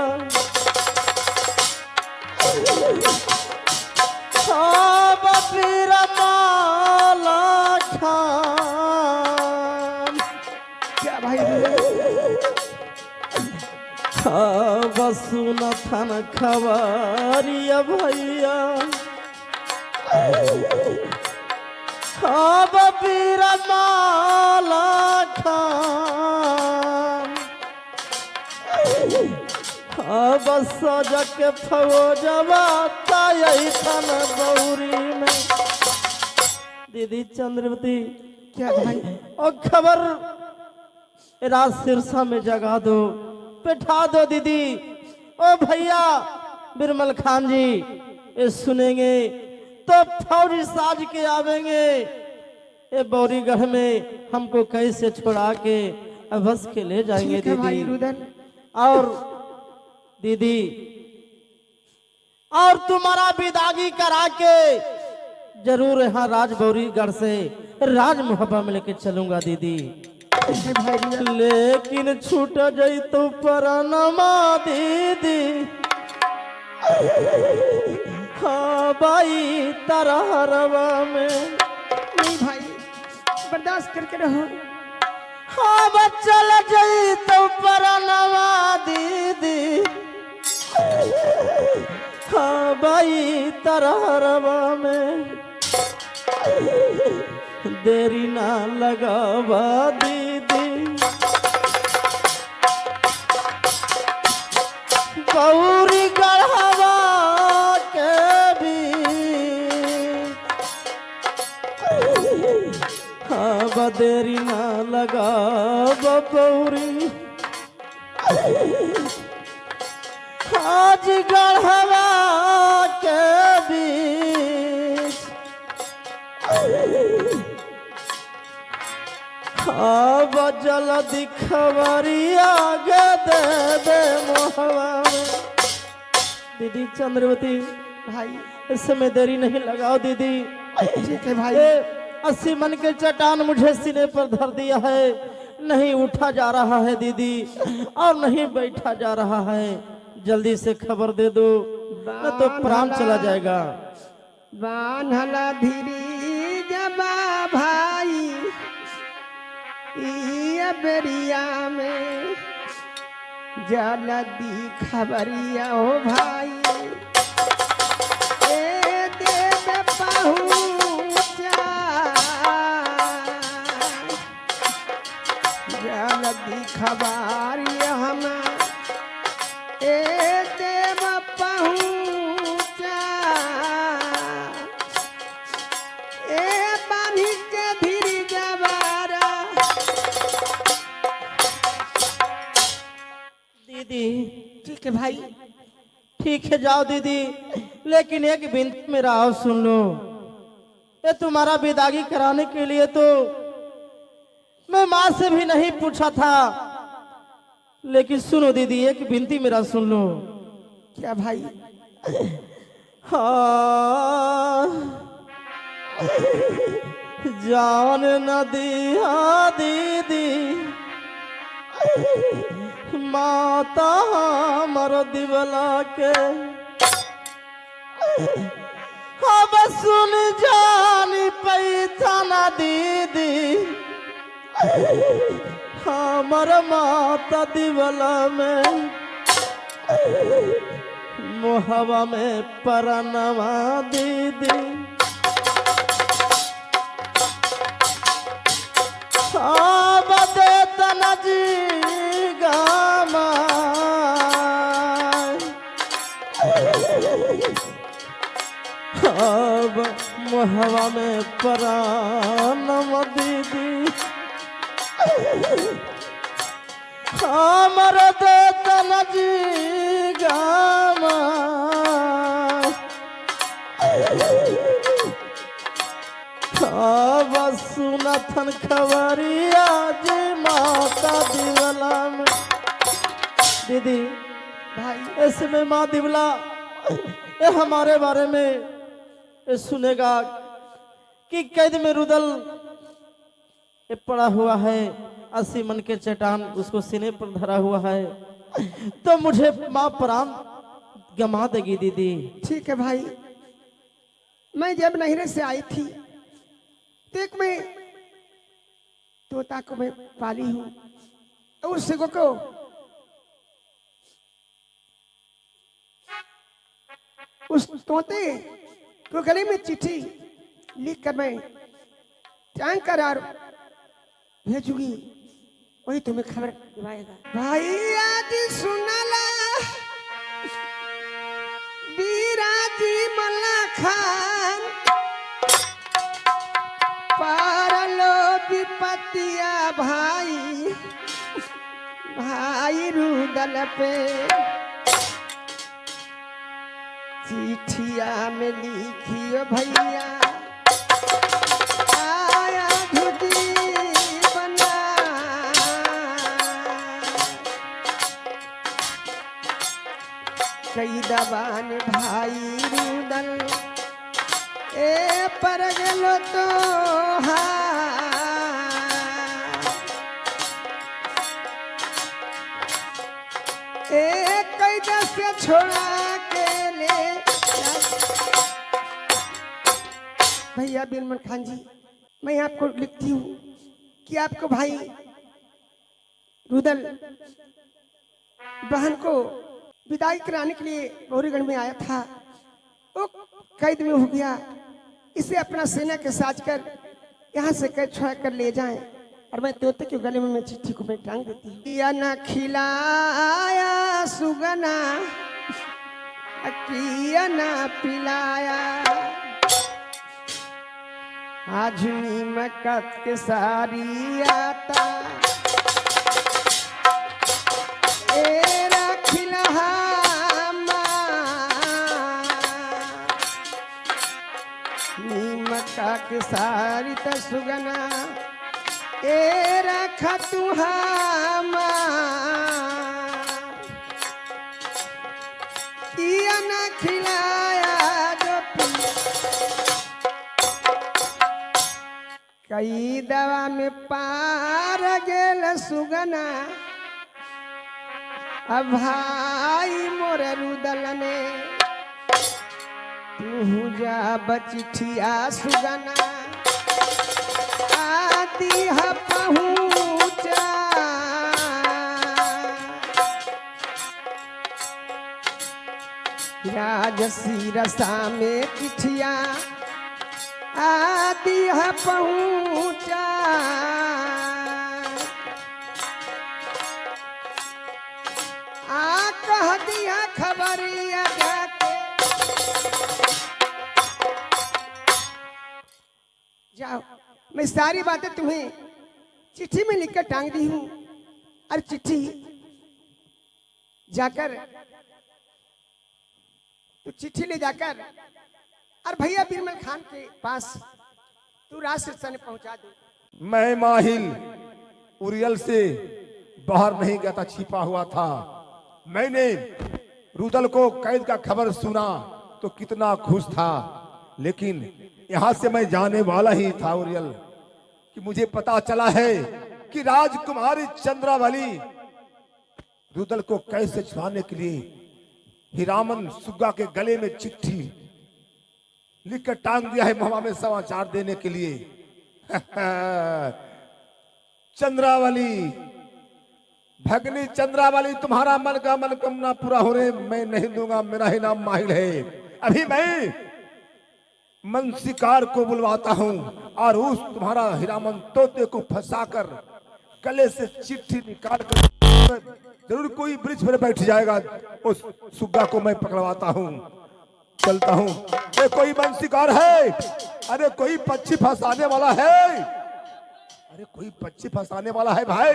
सब पीर माला खान। क्या भाई? खब सुनथन खबरिया भैया खब पीर माला खान। अब सजक फौजवा ताई थन गौरी में। दीदी चंद्रवती। क्या भाई? और खबर रात सिरसा में जगा दो, बैठा दो दीदी। ओ भैया बिरमल खान जी ये सुनेंगे तो फौरी साज के आवेंगे ये बौरीगढ़ में हमको कैसे छोड़ा के बस के ले जाएंगे ठीक है भाई दीदी। रुदन। और दीदी और तुम्हारा विदागी करा के जरूर यहाँ राजबौरीगढ़ से राज मुहब्बा में लेके चलूंगा दीदी। ठीक है भाई रुदन। लेकिन छूट जाई तो परनमा दीदी हाँ भाई तरहरवा में नहीं भाई बर्दाश्त करके रहो। हाँ बच्चल जाई तो परनमा दीदी हाँ भाई तरहरवा में देरी ना लगावा दीदी गौरी गढ़वा के भी हाँ बदेरी ना लगावा गौरी आज गढ़वा के बीच अब जल दिखवरिया गे दे दे मोहवा में। दीदी चंद्रवती भाई इस समय देरी नहीं लगाओ दीदी। ठीक है भाई। ये 80 मन के चट्टान मुझे सीने पर धर दिया है, नहीं उठा जा रहा है दीदी और नहीं बैठा जा रहा है। जल्दी से खबर दे दो न तो प्राण चला जाएगा। बान्हला धीरी जबा भाई ये बेरिया में जल्दी खबरिया हो भाई ए देव पहुँचा जल्दी खबरिया हम ए देव पहुँचा ए बानी के धीरी जवारा। दीदी ठीक है भाई। ठीक है जाओ दीदी, लेकिन एक बिनती मेरा और सुन लो। ये तुम्हारा विदागी कराने के लिए तो मैं माँ से भी नहीं पूछा था, लेकिन सुनो दीदी एक बिनती मेरा सुन लो। क्या भाई? हाँ जान न दिया दीदी माता हमर दिवला के अब सुन जानी पैथाना दीदी हमर माता दिवला में मोहवा में परनवा दीदी बदे तनजी गामा अब मोहवा में परनवा दीदी हमर दे तनजी गामा अब सुनथन खबरिया जी माता दिवला में। दीदी भाई इसमें माँ दिवला ये हमारे बारे में ये सुनेगा कि कैद में रुदल ये पड़ा हुआ है, 80 मन के चट्टान उसको सीने पर धरा हुआ है, तो मुझे माँ प्राण गमा देगी दीदी। ठीक है भाई। मैं जब नहरे से आई थी तो एक मैं तोता को मैं पाली हूँ, उस को उस तोते को गले में चिट्ठी लिख कर मैं टांग कर और भेजूंगी, वही तुम्हें खबर दिवाएगा। भाई आज सुनला बीराजी मल्ला खान पारलो विपतिया भाई भाई रुदल पे चिट्ठिया में लिखियो भैया आया धुदी बना कई दबान भाई रुदल ए पर गेलो तो एक कैदा से छोड़ा के ले भैया बिरमन खान जी, मैं आपको लिखती हूँ कि आपको भाई रुदल बहन को विदाई कराने के लिए गौरीगढ़ में आया था, वो कैद में हो गया। इसे अपना सेना के साथ कर यहाँ से कैद छुड़ा कर ले जाएं और मैं तोते के गले में मैं चिट्ठी को मैं टांग देती हूँ। या न खिलाया सुगना किया न पिलाया आज नीमक के सारी आता एरा खिलहा नीमक के सारी त सुगना ए रखा तुहामा किया न खिलाया जो कई दवा में पार गेल सुगना अब भाई मोर रुदल ने तू जा बचिठिया सुगना पहुँचा राजसी रसा में चिठिया आदि पहुँचा आ कह दिया खबरिया जाके जाओ मैं सारी बातें तुम्हें चिट्ठी में लिखकर टांग दी हूं और चिट्ठी जाकर तो चिट्ठी ले जाकर और भैया बिरमल खान के पास तू राजस्थान पहुंचा दे। मैं माहिल उरियल से बाहर नहीं गया था, छिपा हुआ था। मैंने रुदल को कैद का खबर सुना तो कितना खुश था, लेकिन यहां से मैं जाने वाला ही था उरियल कि मुझे पता चला है कि राजकुमारी चंद्रावली रुदल को कैसे छुड़ाने के लिए हीरामन सुग्गा के गले में चिट्ठी लिखकर टांग दिया है महुआ में समाचार देने के लिए। चंद्रावली भगनी चंद्रावली, तुम्हारा मन का मनोकामना पूरा हो रहे मैं नहीं दूंगा, मेरा ही नाम माहिल है। अभी मैं मन शिकार को बुलवाता हूं और उस तुम्हारा हीरामन तोते को फंसाकर गले से चिट्ठी निकाल कर जरूर कोई वृक्ष पर बैठ जाएगा, उस सुग्गा को मैं पकड़वाता हूं। चलता हूं। अरे कोई मन शिकार है, अरे कोई पक्षी फंसाने वाला है, अरे कोई पक्षी फंसाने वाला है भाई।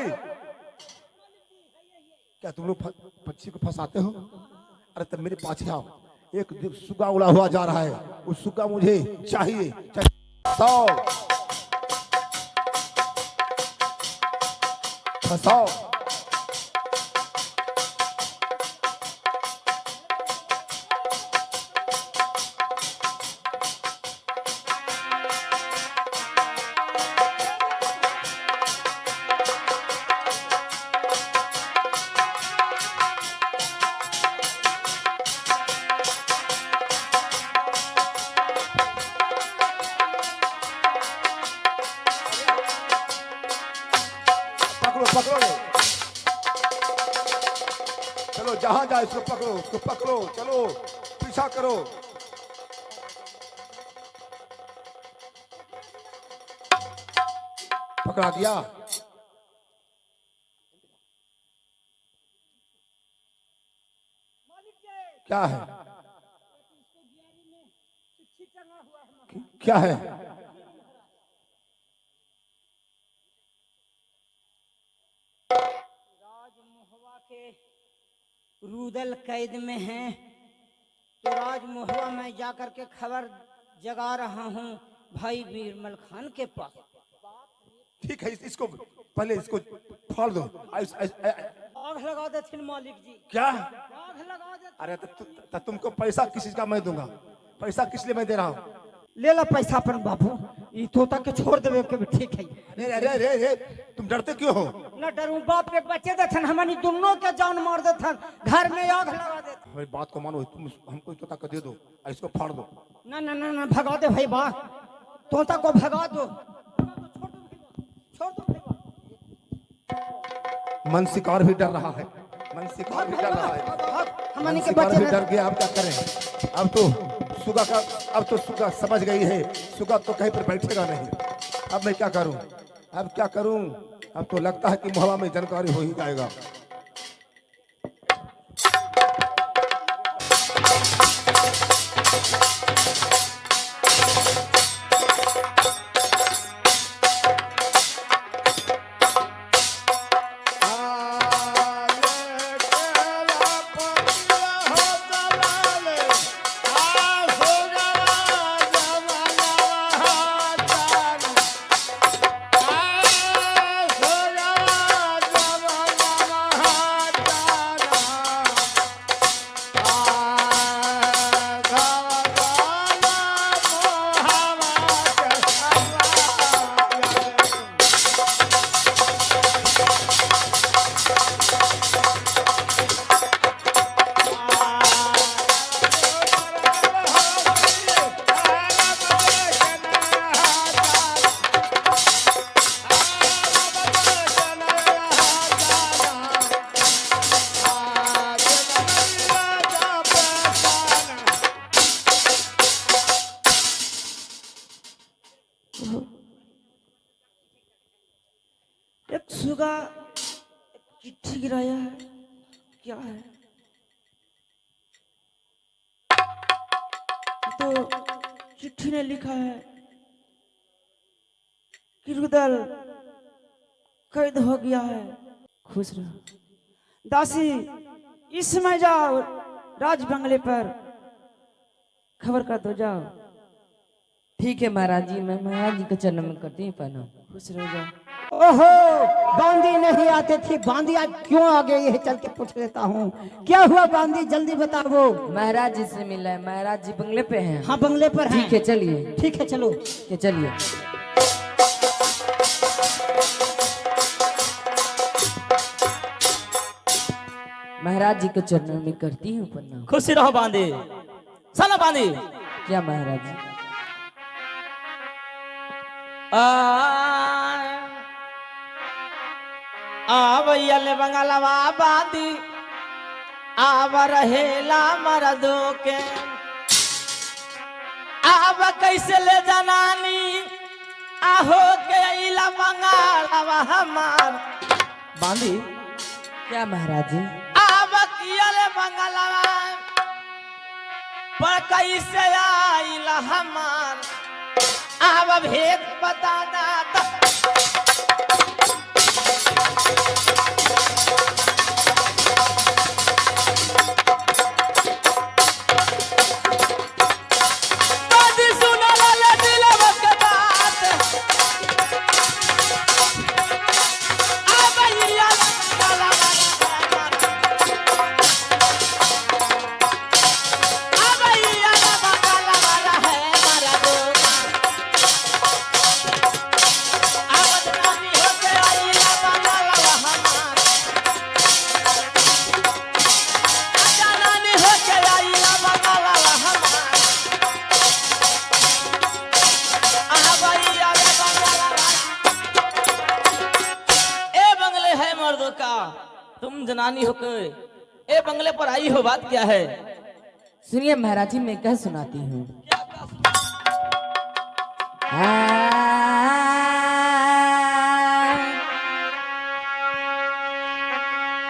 क्या तुम लोग पक्षी को फंसाते हो? अरे तब मेरे पास आओ, एक सुग्गा उड़ा हुआ जा रहा है, उस सुग्गा मुझे चाहिए। फंसाओ फंसाओ। पकड़ो, चलो जहां जाए उसको पकड़ो, उसको पकड़ो, चलो पीछा करो। पकड़ा दिया। क्या है? क्या है? रुदल कैद में हैं तो राजमहल में जाकर के खबर जगा रहा हूँ भाई बीरबल खान के पास। ठीक है, इसको पहले इसको फाड़ दो। आग लगा देते मालिक जी, क्या? आग लगा देते। अरे तो तुमको पैसा किस चीज का मैं दूंगा? पैसा किस लिए मैं दे रहा हूँ? ले ला पैसा अपन बाबू, ये तोता के छोड़ देवे के भी ठीक है। अरे अरे अरे अरे, तुम डरते क्यों हो? न डरूं, बाप के बच्चे देथन हमारी दोनों के जान मार देथन, घर में आग लगा देथन। मेरी बात को मानो, तुम हमको तोता को दे दो, इसको फाड़ दो। ना ना ना ना, भगा दे भाई बा, तोता को भगा दो, छोड़ दो भाई बा। मन शिकार भी डर रहा है, मन शिकार भी डर रहा है, हमारे मन के शिकार बच्चे भी डर गया। अब क्या करें? अब तो सुगा समझ गई है, सुगा तो कहीं पर बैठेगा नहीं। अब मैं क्या करूं? अब क्या करूं? अब तो लगता है कि मुहल्ला में जानकारी हो ही जाएगा। एक सुगा चिट्ठी गिराया है, क्या है? तो चिट्ठी ने लिखा है कि रुदल कैद हो गया है, खुश रहो। दासी इस समय जाओ राज बंगले पर खबर कर दो, जाओ। ठीक है महाराज जी, मैं महाराज जी के चरण में करती हूँ प्रणाम। खुश रहो, जाओ। ओहो, बांदी नहीं आते थे, बांदी आज क्यों आ गए? यही चल के पूछ लेता हूँ, क्या हुआ बांदी, जल्दी बताओ। महाराज जी से मिला है, महाराज जी बंगले पे हैं। हाँ बंगले पर हैं। ठीक है चलिए, ठीक है चलो। के चलिए। महाराज जी के चरणों में करती हूँ प्रणाम। खुशी रहो बांदी, साला बांदी। क्या महाराज जी? आवैया ले बंगलवा बांदी, आव रहेला मरदो के, आव कैसे ले जनानी, आहो के इला बंगलवा हमार। बांदी क्या महाराज जी? आव किया ले बंगलवा पर कैसे आइला हमार, आव भेद बता दा। तुम जनानी होकर ए बंगले पर आई हो, बात क्या है? सुनिए महाराज जी, मैं कह सुनाती हूँ।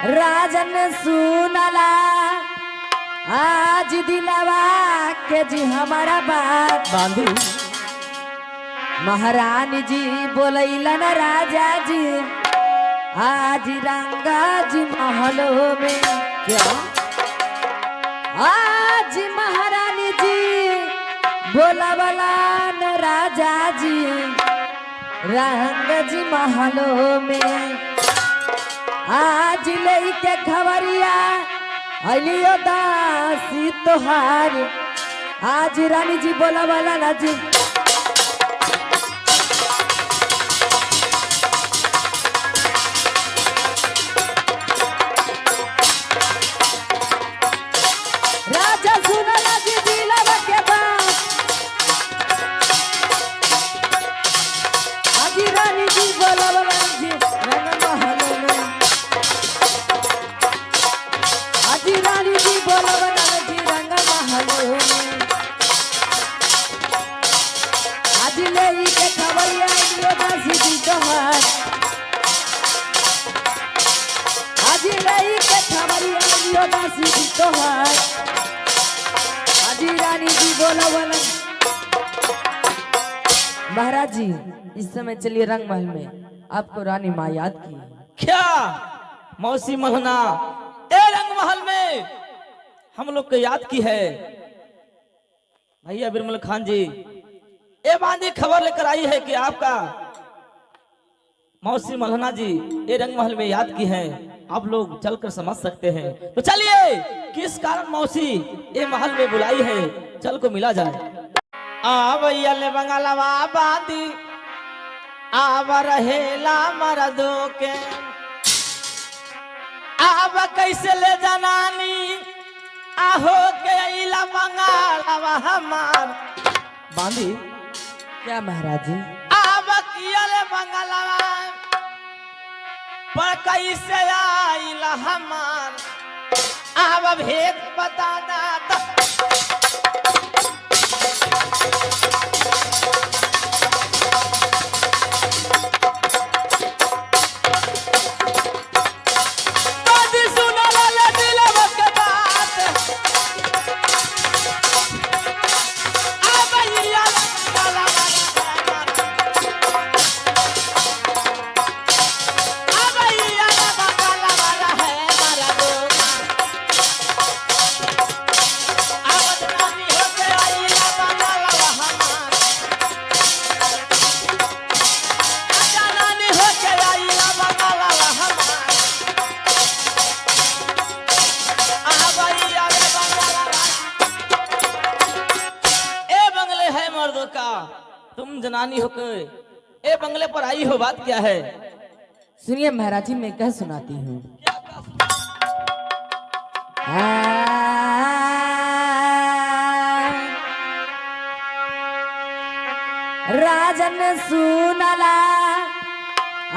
राजन सुनला आज दिलवा के जी हमारा बात। बांधी महारानी जी बोलैलन राजा जी आज रंगा जी महलों में। क्या? आज महा बोला वाला न राजा जी रंग जी महलों में आज लेके खबरिया अलियो दासी तोहार आज रानी जी बोला वाला ना जी राजा सुनला जी दिलवा के बात आज रानी जी बोला वाला जी रंग महलों में आज रानी जी बोला वाला जी रंग महलों में आज ले के खबरिया लियो दासी जी तोहार आज ले के खबरिया लियो दासी जी तोहार आज रानी जी बोला वाला महाराज जी इस समय चलिए रंग महल में आपको रानी माँ याद की है। क्या मौसी महना ए रंग महल में हम लोग को याद की है। भैया बिरमल खान जी ए बांधी खबर लेकर आई है कि आपका मौसी मल्हना जी ये रंग महल में याद की है। आप लोग चलकर समझ सकते हैं। तो चलिए किस कारण मौसी ये महल में बुलाई है, चल को मिला जाए। आ भैया ले बंगालवा बांधी आव रहेला मरदो के आव कैसे ले जनानी आहो के इला बंगालवा हमार बांधी क्या महाराज जी आव किया ले बंगालवा पर कैसे आइला हमार आव भेद बता दा तुम जनानी होकर ए बंगले पर आई हो, बात क्या है? सुनिए महाराज जी मैं कह सुनाती हूँ। राजन सुनला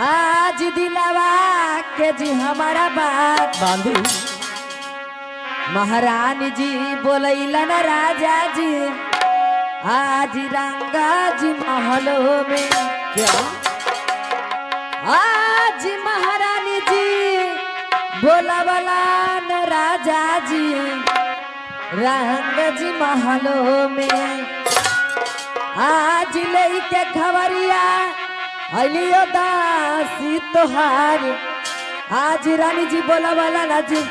आज दिलवा के जी हमारा बात बांधी महारानी जी बोलैलन राजा जी आज रंगा जी महलों में क्या आज महारानी जी बोलावला न राजा जी रंग जी महलों में आज लेके खबरिया अलियो दासी तोहार आज रानी जी बोलावला ना जी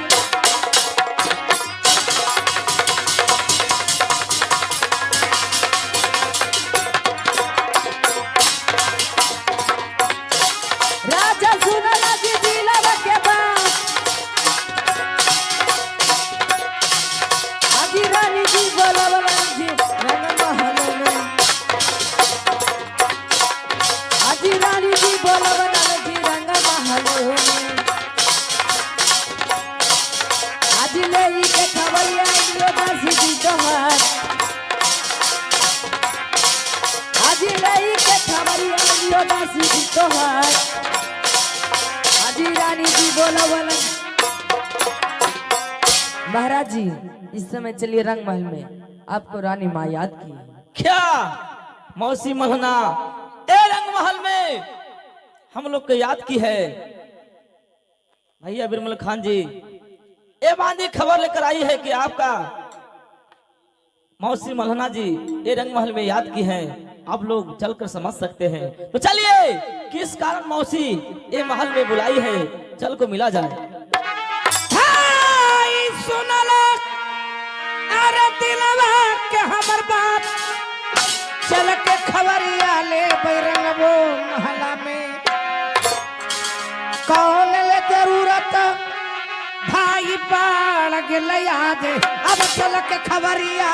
राजा सुनला जी दिलवा के बात आज रानी जी बोलावला जी रंग महलों में आज रानी जी बोलावला जी रंग महलों में आज ले के खबरिया लियो दासी जी तोहार आज ले के खबरिया लियो दासी जी तोहार रानी जी बोला बोला महाराज जी इस समय चलिए रंग महल में आपको रानी माँ याद की है। क्या मौसी महना ए रंग महल में हम लोग को याद की है। भैया बिरमल खान जी ए बांधी खबर लेकर आई है कि आपका मौसी मल्हना जी ये रंग महल में याद की है। आप लोग चलकर समझ सकते हैं। तो चलिए किस कारण मौसी ये महल में बुलाई है, चल को मिला जाए। सुनला अरे दिलवा के हमर बात जी बाढ़ गेल आज अब चल के खबरिया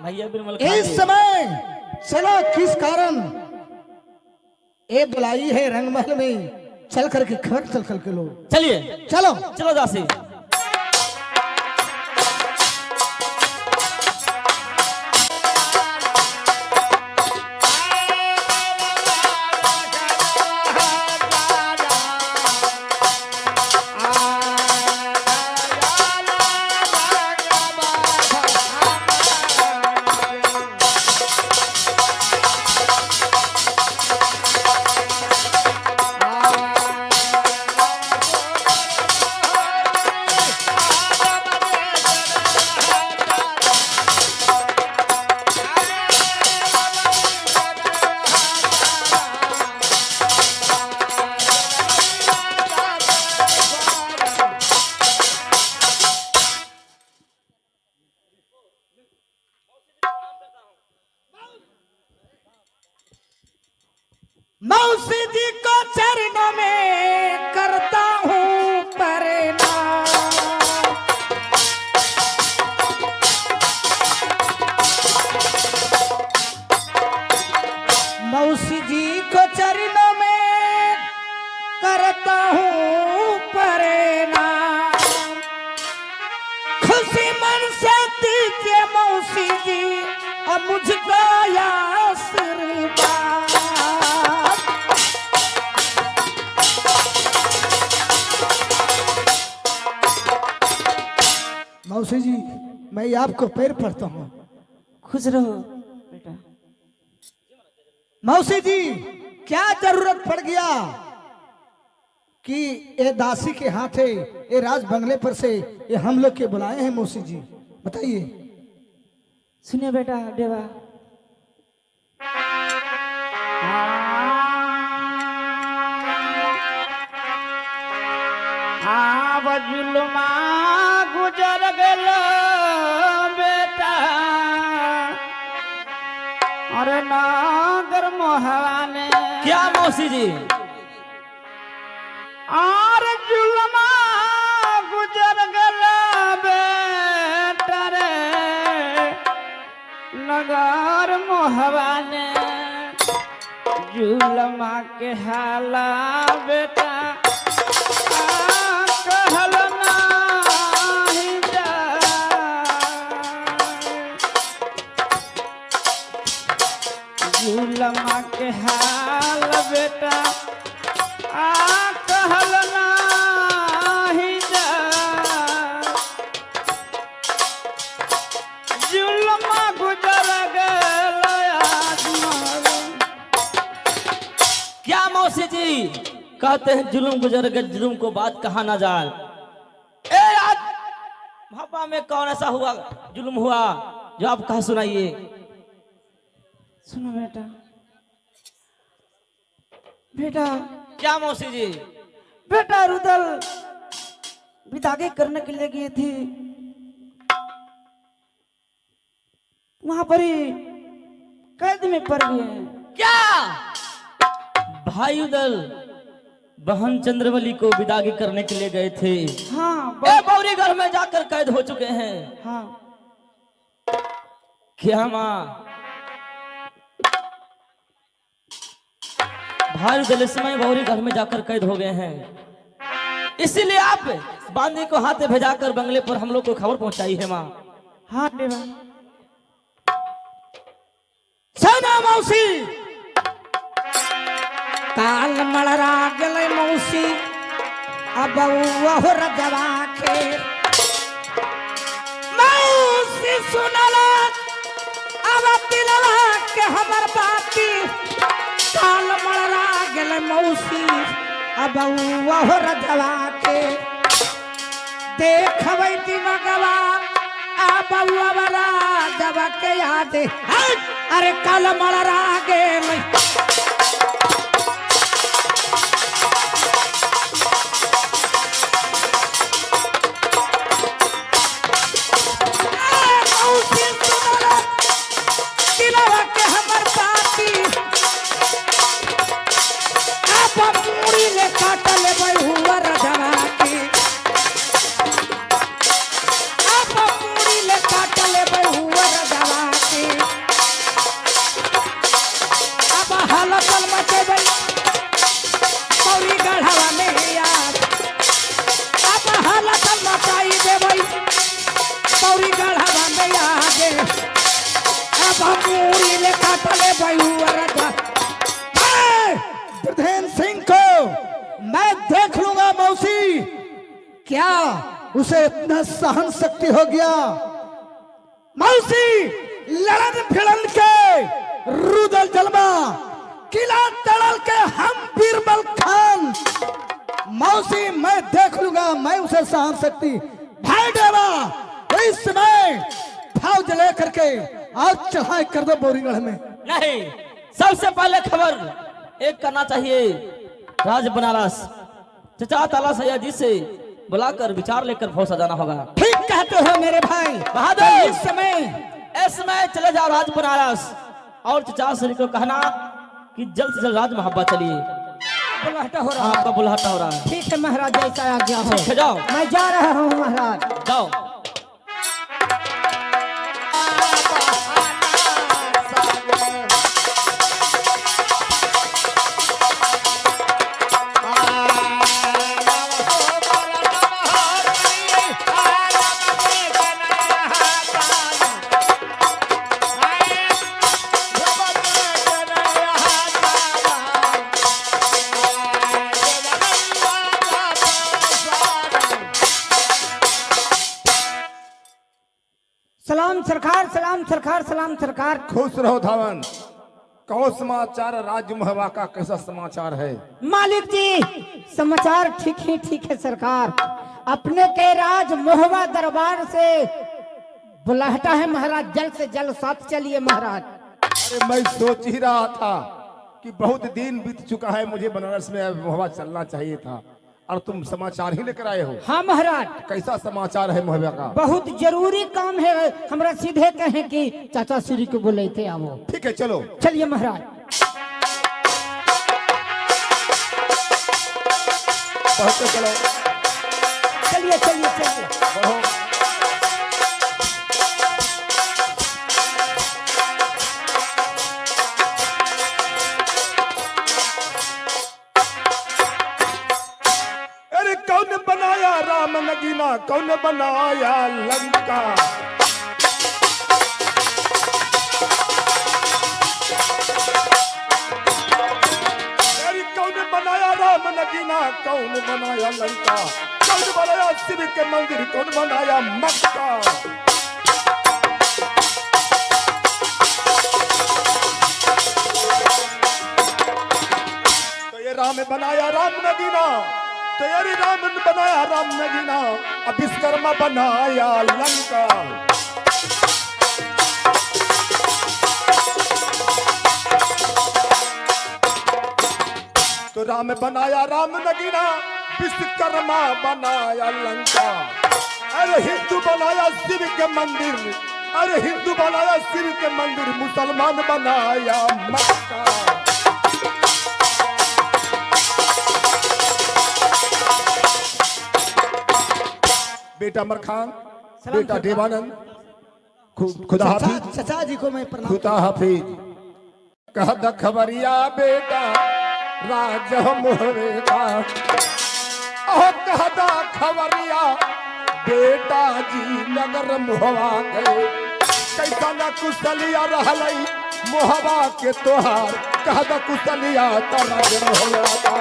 भैया बिरमल इस समय चलो किस कारण ये बुलाई है रंगमहल में चल करके खबर चल करके लो चलिए चलो चलो दासी मौसी जी को चरणों में करता हूँ प्रणाम मौसी जी को चरणों में करता हूँ प्रणाम खुशी मन से दीजिए मौसी जी और मुझको आशीर्वाद मौसी जी मैं आपको पैर पड़ता हूँ खुश रहो बेटा। मौसी जी क्या जरूरत पड़ गया कि ये दासी के हाथे ये राज बंगले पर से ये हम लोग के बुलाए हैं मौसी जी बताइए। सुनिए बेटा देवा जुलमा गुजर गल बेटा अरे नागर मोहवाने क्या मौसी जी और जुलमा गुजर गल बेटा रे नगर मोहवाने जुलमा के हाला बेटा जुलमा के हाल बेटा कहल नाही जा जुलमा गुजर गल क्या मौसी जी कहते हैं जुल्म गुजर गए जुल्म को बात कहा ना जाए। ए आज भापा में कौन ऐसा हुआ जुल्म हुआ जो आप कहा सुनाइए। सुनो बेटा बेटा क्या मौसी जी बेटा रुदल विदाई करने के लिए गए थे वहां पर ही कैद में पड़ गए। क्या भाई उदल बहन चंद्रवली को विदाई करने के लिए गए थे। हाँ ए बौरी घर में जाकर कैद हो चुके हैं। हाँ क्या माँ भाई उदल इस समय बौरी घर में जाकर कैद हो गए हैं इसीलिए आप बांदी को हाथे भेजाकर बंगले पर हम लोग को खबर पहुंचाई है माँ। हाँ देवा सना मौसी काल मलरा गले मौसी अब वो रजवा के मौसी सुनला अब दिलवा के हमर बाती काल मरा गेल मौसी अब वो रजवा के देखबै दिमगवा अब वरा जब के याद अरे काल मरा गेल मौसी सुनला दिलवा के हमर बाती अब पूरी ले काटल बहुआ रजवा के अब पूरी ले काटल बहुआ रजवा के अब हालतल मचेबै पौरी गढ़वा में याद अब हालतल मचाई देबै पौरी गढ़वा में याद अब पूरी ले काटल बहुआ रजवा प्रधान सिंह को मैं देख लूंगा मौसी। क्या उसे इतना सहन शक्ति हो गया? मौसी लड़न भिड़न के रुदल जलवा किला तड़ल के हम बीरबल खान। मौसी मैं देख लूंगा, मैं उसे सहन शक्ति। भाई देवा इस समय फौज लेकर के आज चढ़ाई कर दो बोरीगढ़ में। नहीं, सबसे पहले खबर एक करना चाहिए। राज बनारस चचा ताला सयाजी से बुलाकर विचार लेकर फौज सजाना होगा। ठीक कहते हो मेरे भाई। बहादुर इस समय चले जाओ राज बनारस और चचा श्री को कहना कि जल्द से जल्द राज मोहब्बत चलिए। बुलाहटा हो रहा आपका बुलाहटा हो रहा है। ठीक है महाराज, जैसा आज्ञा हो। ठीक है, जाओ मैं जा रहा हूँ महाराज। जाओ। सलाम सरकार, सलाम सरकार, सलाम सरकार। खुश रहो धावन। कहो समाचार राज महवा का कैसा समाचार है? मालिक जी समाचार ठीक है सरकार। अपने के राज मोहवा दरबार से बुलाहटा है महाराज, जल्द से जल्द साथ चलिए महाराज। अरे मैं सोच ही रहा था कि बहुत दिन बीत चुका है, मुझे बनारस में महवा चलना चाहिए था और तुम समाचार ही लेकर आए हो। हाँ महाराज, कैसा समाचार है महवा का? बहुत जरूरी काम है। हमरा सीधे कहें कि चाचा श्री को बोले थे आओ। ठीक है, चलो चलिए महाराज। पहुंचते चलो। चलिए चलिए चलिए। बढ़ो। अरे कौन बनाया राम नगीना, कौन बनाया लंका? अरे कौन बनाया राम नगीना, कौन बनाया लंका? कौन बनाया शिव के मंदिर, कौन बनाया मक्का? तो ये राम बनाया राम नगीना, तो ये राम बनाया राम नगीना, अब विश्वकर्मा बनाया लंका। तो राम बनाया राम नगीना, विश्वकर्मा बनाया लंका। अरे हिंदू बनाया शिव के मंदिर, अरे हिंदू बनाया शिव के मंदिर, मुसलमान बनाया मक्का। बेटा अमर खान, बेटा देवानंद, खुदा हाफिज। चचा जी को मैं प्रणाम। खुदा हाफिज। कह द खबरिया बेटा राज मोहरे का, ओ कह द खबरिया बेटा जी नगर मोहवा गए। कैसा न कुशलिया रहलई मोहवा के तोहार, कह द कुशलिया तराज मोहवा का।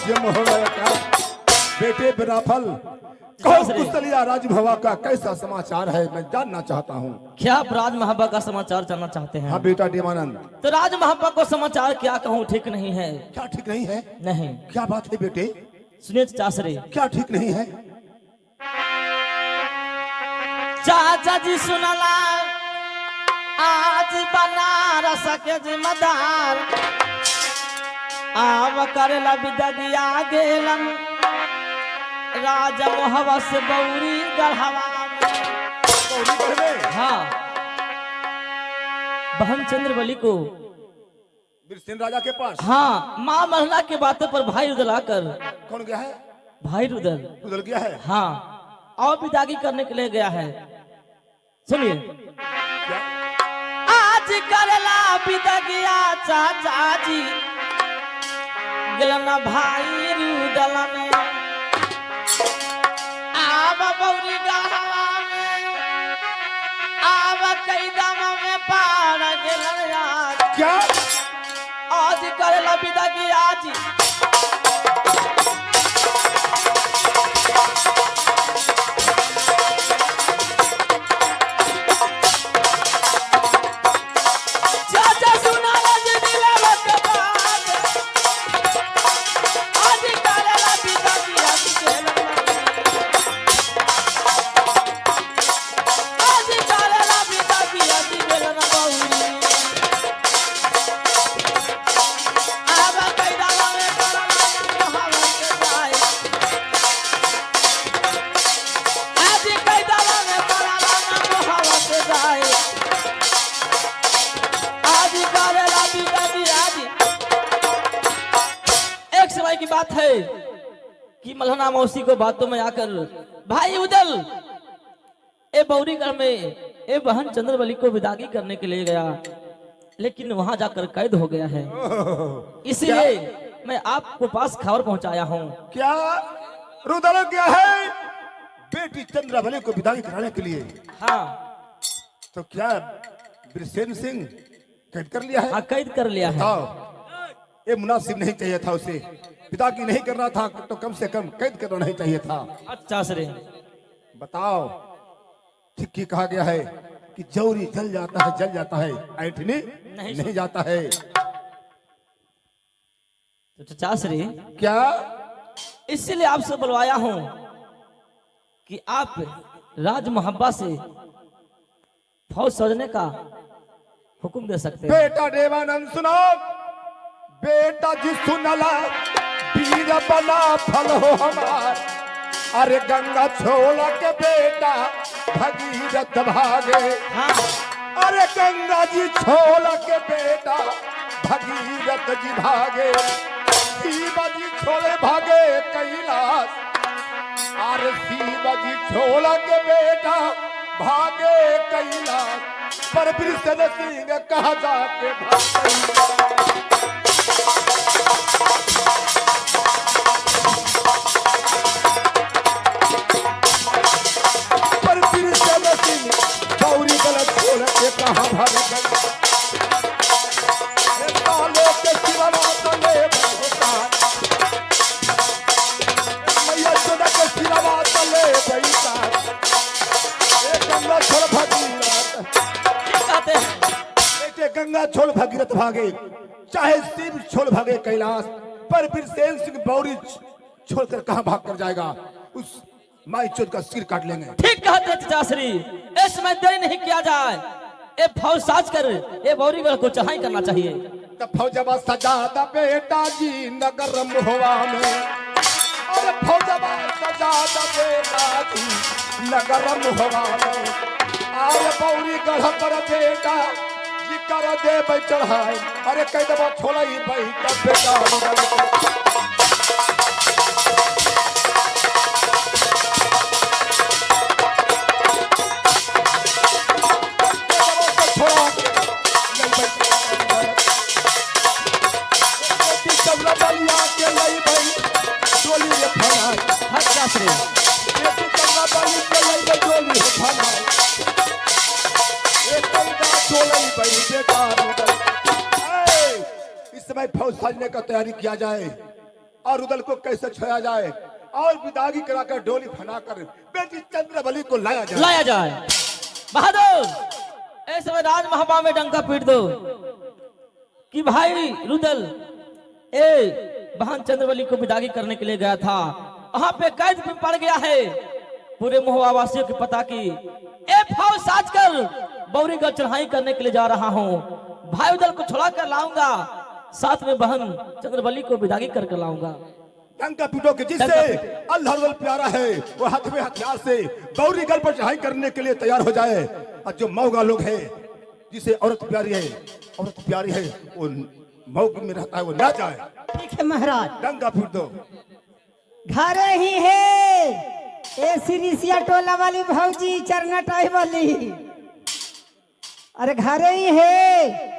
राज्य महोदय का बेटे बिराफल कहो कुशलिया राजभवा का कैसा समाचार है, मैं जानना चाहता हूँ। क्या आप राज महाबा का समाचार जानना चाहते हैं? हाँ बेटा देवानंद। तो राज महाबा को समाचार क्या कहूँ, ठीक नहीं है। क्या ठीक नहीं है? नहीं। क्या बात है बेटे? सुनिए चाचरे, क्या ठीक नहीं है? चाचा जी सुनला आज बनारस के जिम्मेदार आव करेला विदगिया गेलन राजा मोहवस बौरी गढ़वा में। हाँ, बहन चंद्रबली को बिरसेन राजा के पास। हाँ, माँ महला के बातों पर भाई रुदल आकर। कौन गया है? भाई रुदल। रुदल गया है? हाँ, और विदागी करने के लिए गया है। सुनिए, आज करेला विदगिया चाचा जी गिलना भाई रुदल ने आव बौरी गढ़वा में आव कैदम में पार गिलन आज। क्या? आज करेला विदगिया जी चाचा सुना दिला के बात आज करेला विदगिया जी आज करेला विदगिया जी गेलन बौरी आवा कैदावा में करला मोहवा के जाए आज कैदावा में करला मोहवा के जाए आज करेला विदगिया जी। एक समय की बात है कि मल्हना मौसी को बातों में आकर भाई उदल ए बौरीगढ़ में ए बहन चंद्रबली को विदागी करने के लिए गया, लेकिन वहां जाकर कैद हो गया है। इसलिए मैं आपको पास खबर पहुंचाया हूं। क्या रुदल गया है बेटी चंद्रावली को विदाई कराने के लिए? हाँ, तो क्या बिरसेन सिंह कैद कर लिया है? हाँ, कैद कर लिया है। बताओ, ये मुनासिब नहीं चाहिए था उसे। पिता की नहीं करना था तो कम से कम कैद करना नहीं चाहिए था। अच्छा सरे, बताओ, ठीक ही कहा गया है कि जौरी जल जाता है ऐठनी नहीं जाता है। तो चाचा सरे, क्या? इसीलिए आपसे बुलवाया हूं कि आप राज मोहब्बा से फौज सजने का हुक्म दे सकते हैं। बेटा देवानंद सुनो, बेटा जी सुनला वीर बना फल हो हमार। अरे गंगा छोला के बेटा भगीरथ भागे। हाँ, अरे गंगा जी छोला के बेटा भगीरथ जी भागे। शिव जी छोले भागे कैलाश। अरे शिव जी छोला के बेटा भागे कैलाश। पर बिरसन सिंह कहा जाके भागे। पर बिरसन सिंह गौरी गलत छोड़ के कहा भाग गए। सालों के सिरवा तले बैठा मैया चोदा के सिरवा तले बैठा गंगा छोड़ भगीरथ। कहते हैं बेटे गंगा छोड़ भगीरथ भागे, चाहे शिव छोड़ भागे कैलाश, पर बिरसेन सिंह बौरी छोड़कर कहां भाग कर जाएगा? उस माई चोद का सिर काट लेंगे। ठीक कहते हैं चाचा श्री, इसमें देरी नहीं किया जाए। ए फौज साज कर ए बौरीगढ़ को चढ़ाई करना चाहिए। तब फौजवा सजादा बेटा जी नगर महुआ में। अरे फौजवा सजादा बेटा जी नगर महुआ में। आय बौरीगढ़ पर बेटा जी कर दे चढ़ाई। अरे कह दबा छोड़ा ही भाई तब बेटा इस समय फौज सजने का तैयारी किया जाए। और रुदल को कैसे छोड़ा जाए और विदागी कराकर डोली फनाकर बेटी चंद्रबली को लाया जाए। बहादुर ऐसे में राज महापा में डंका पीट दो कि भाई रुदल बहन चंद्रबली को विदागी करने के लिए गया था, वहां पे कैद में पड़ गया है। पूरे महुआ वासियों की पता की फौज साज कर बौरीगढ़ चढ़ाई करने के लिए जा रहा हूँ। भाई रुदल को छुड़ा कर लाऊंगा, साथ में बहन चंद्रबली को विदागी करके लाऊंगा। डंका पीटो के जिससे अल्लाह प्यारा है वो हाथ में हथियार से बौरीगढ़ पर चढ़ाई करने के लिए तैयार हो जाए। और जो मौगा लोग है जिसे औरत प्यारी है वो मौग में रहता है वो ना जाए। ठीक है महाराज, डंका पीट दो। घरे ही है ए सिरिसिया टोला वाली भौजी चरनटाई वाली, अरे घरे ही है।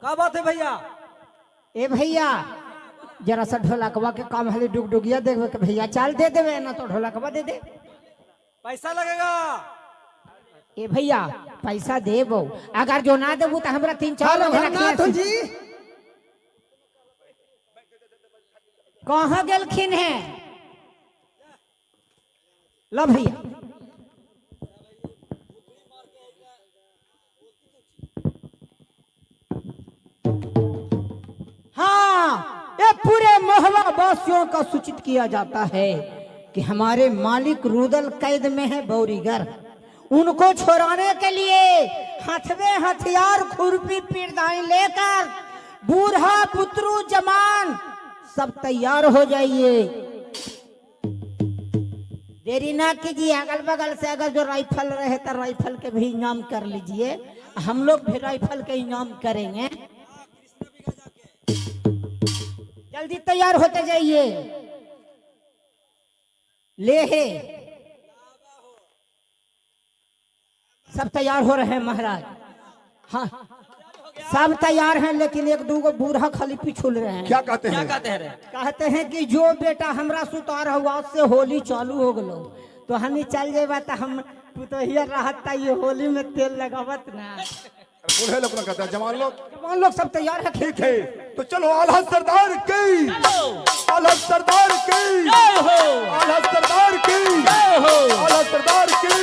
क्या बात है भैया? ए भैया जरा सा ढोलकवा के काम हले डुगडुगिया देवे के भैया चाल दे देवे ना तो ढोलकवा दे दे। पैसा लगेगा। ए भैया पैसा देबो, अगर जो ना देबू तो हमरा 3-4 लोग रखिए जी। कहाँ गेलखिन है? लो भैया हाँ, ये पूरे मोहल्ला वासियों का सूचित किया जाता है कि हमारे मालिक रुदल कैद में है बौरीगढ़। उनको छोड़ाने के लिए हाथ में हथियार खुरपी पीरदाई लेकर बूढ़ा पुत्रु जवान सब तैयार हो जाइए। देरी ना कीजिए, अगल बगल से अगर जो राइफल रहे तो राइफल के भी इनाम कर लीजिए, हम लोग भी राइफल के इनाम करेंगे। जल्दी तैयार होते जाइए। ले है सब तैयार हो रहे हैं महाराज। हाँ सब तैयार हैं, लेकिन 1-2 बूढ़ा खाली पिछुल रहे हैं। क्या कहते हैं? कहते हैं कि जो बेटा हमरा सुतार हुआ से होली चालू हो गलो तो हम चल जेबा तो हम तो रहता ये होली में तेल लगावत ना। बूढ़े लोग ना कहते हैं, जवान लोग सब तैयार है। ठीक है तो चलो आला सरदार की, आला सरदार की, आला सरदार की, आला सरदार की,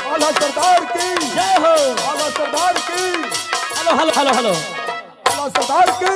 आला सरदार की, आला सरदार की, हेलो आला सरदार की।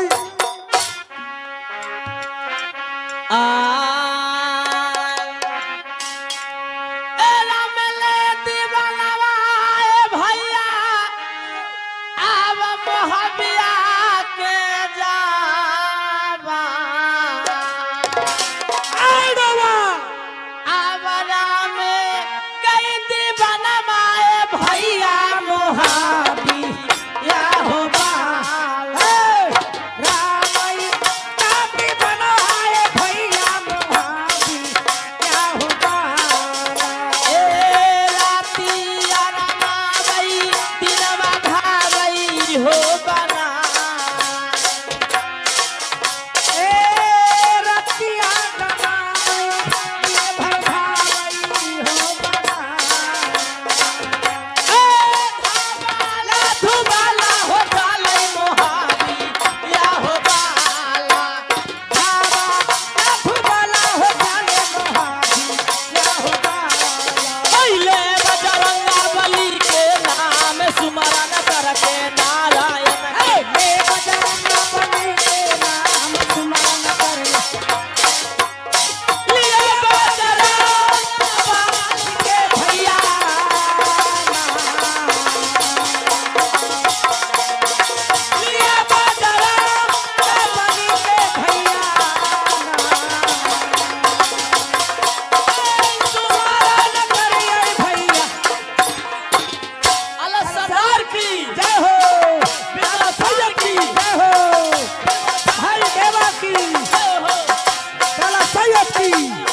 की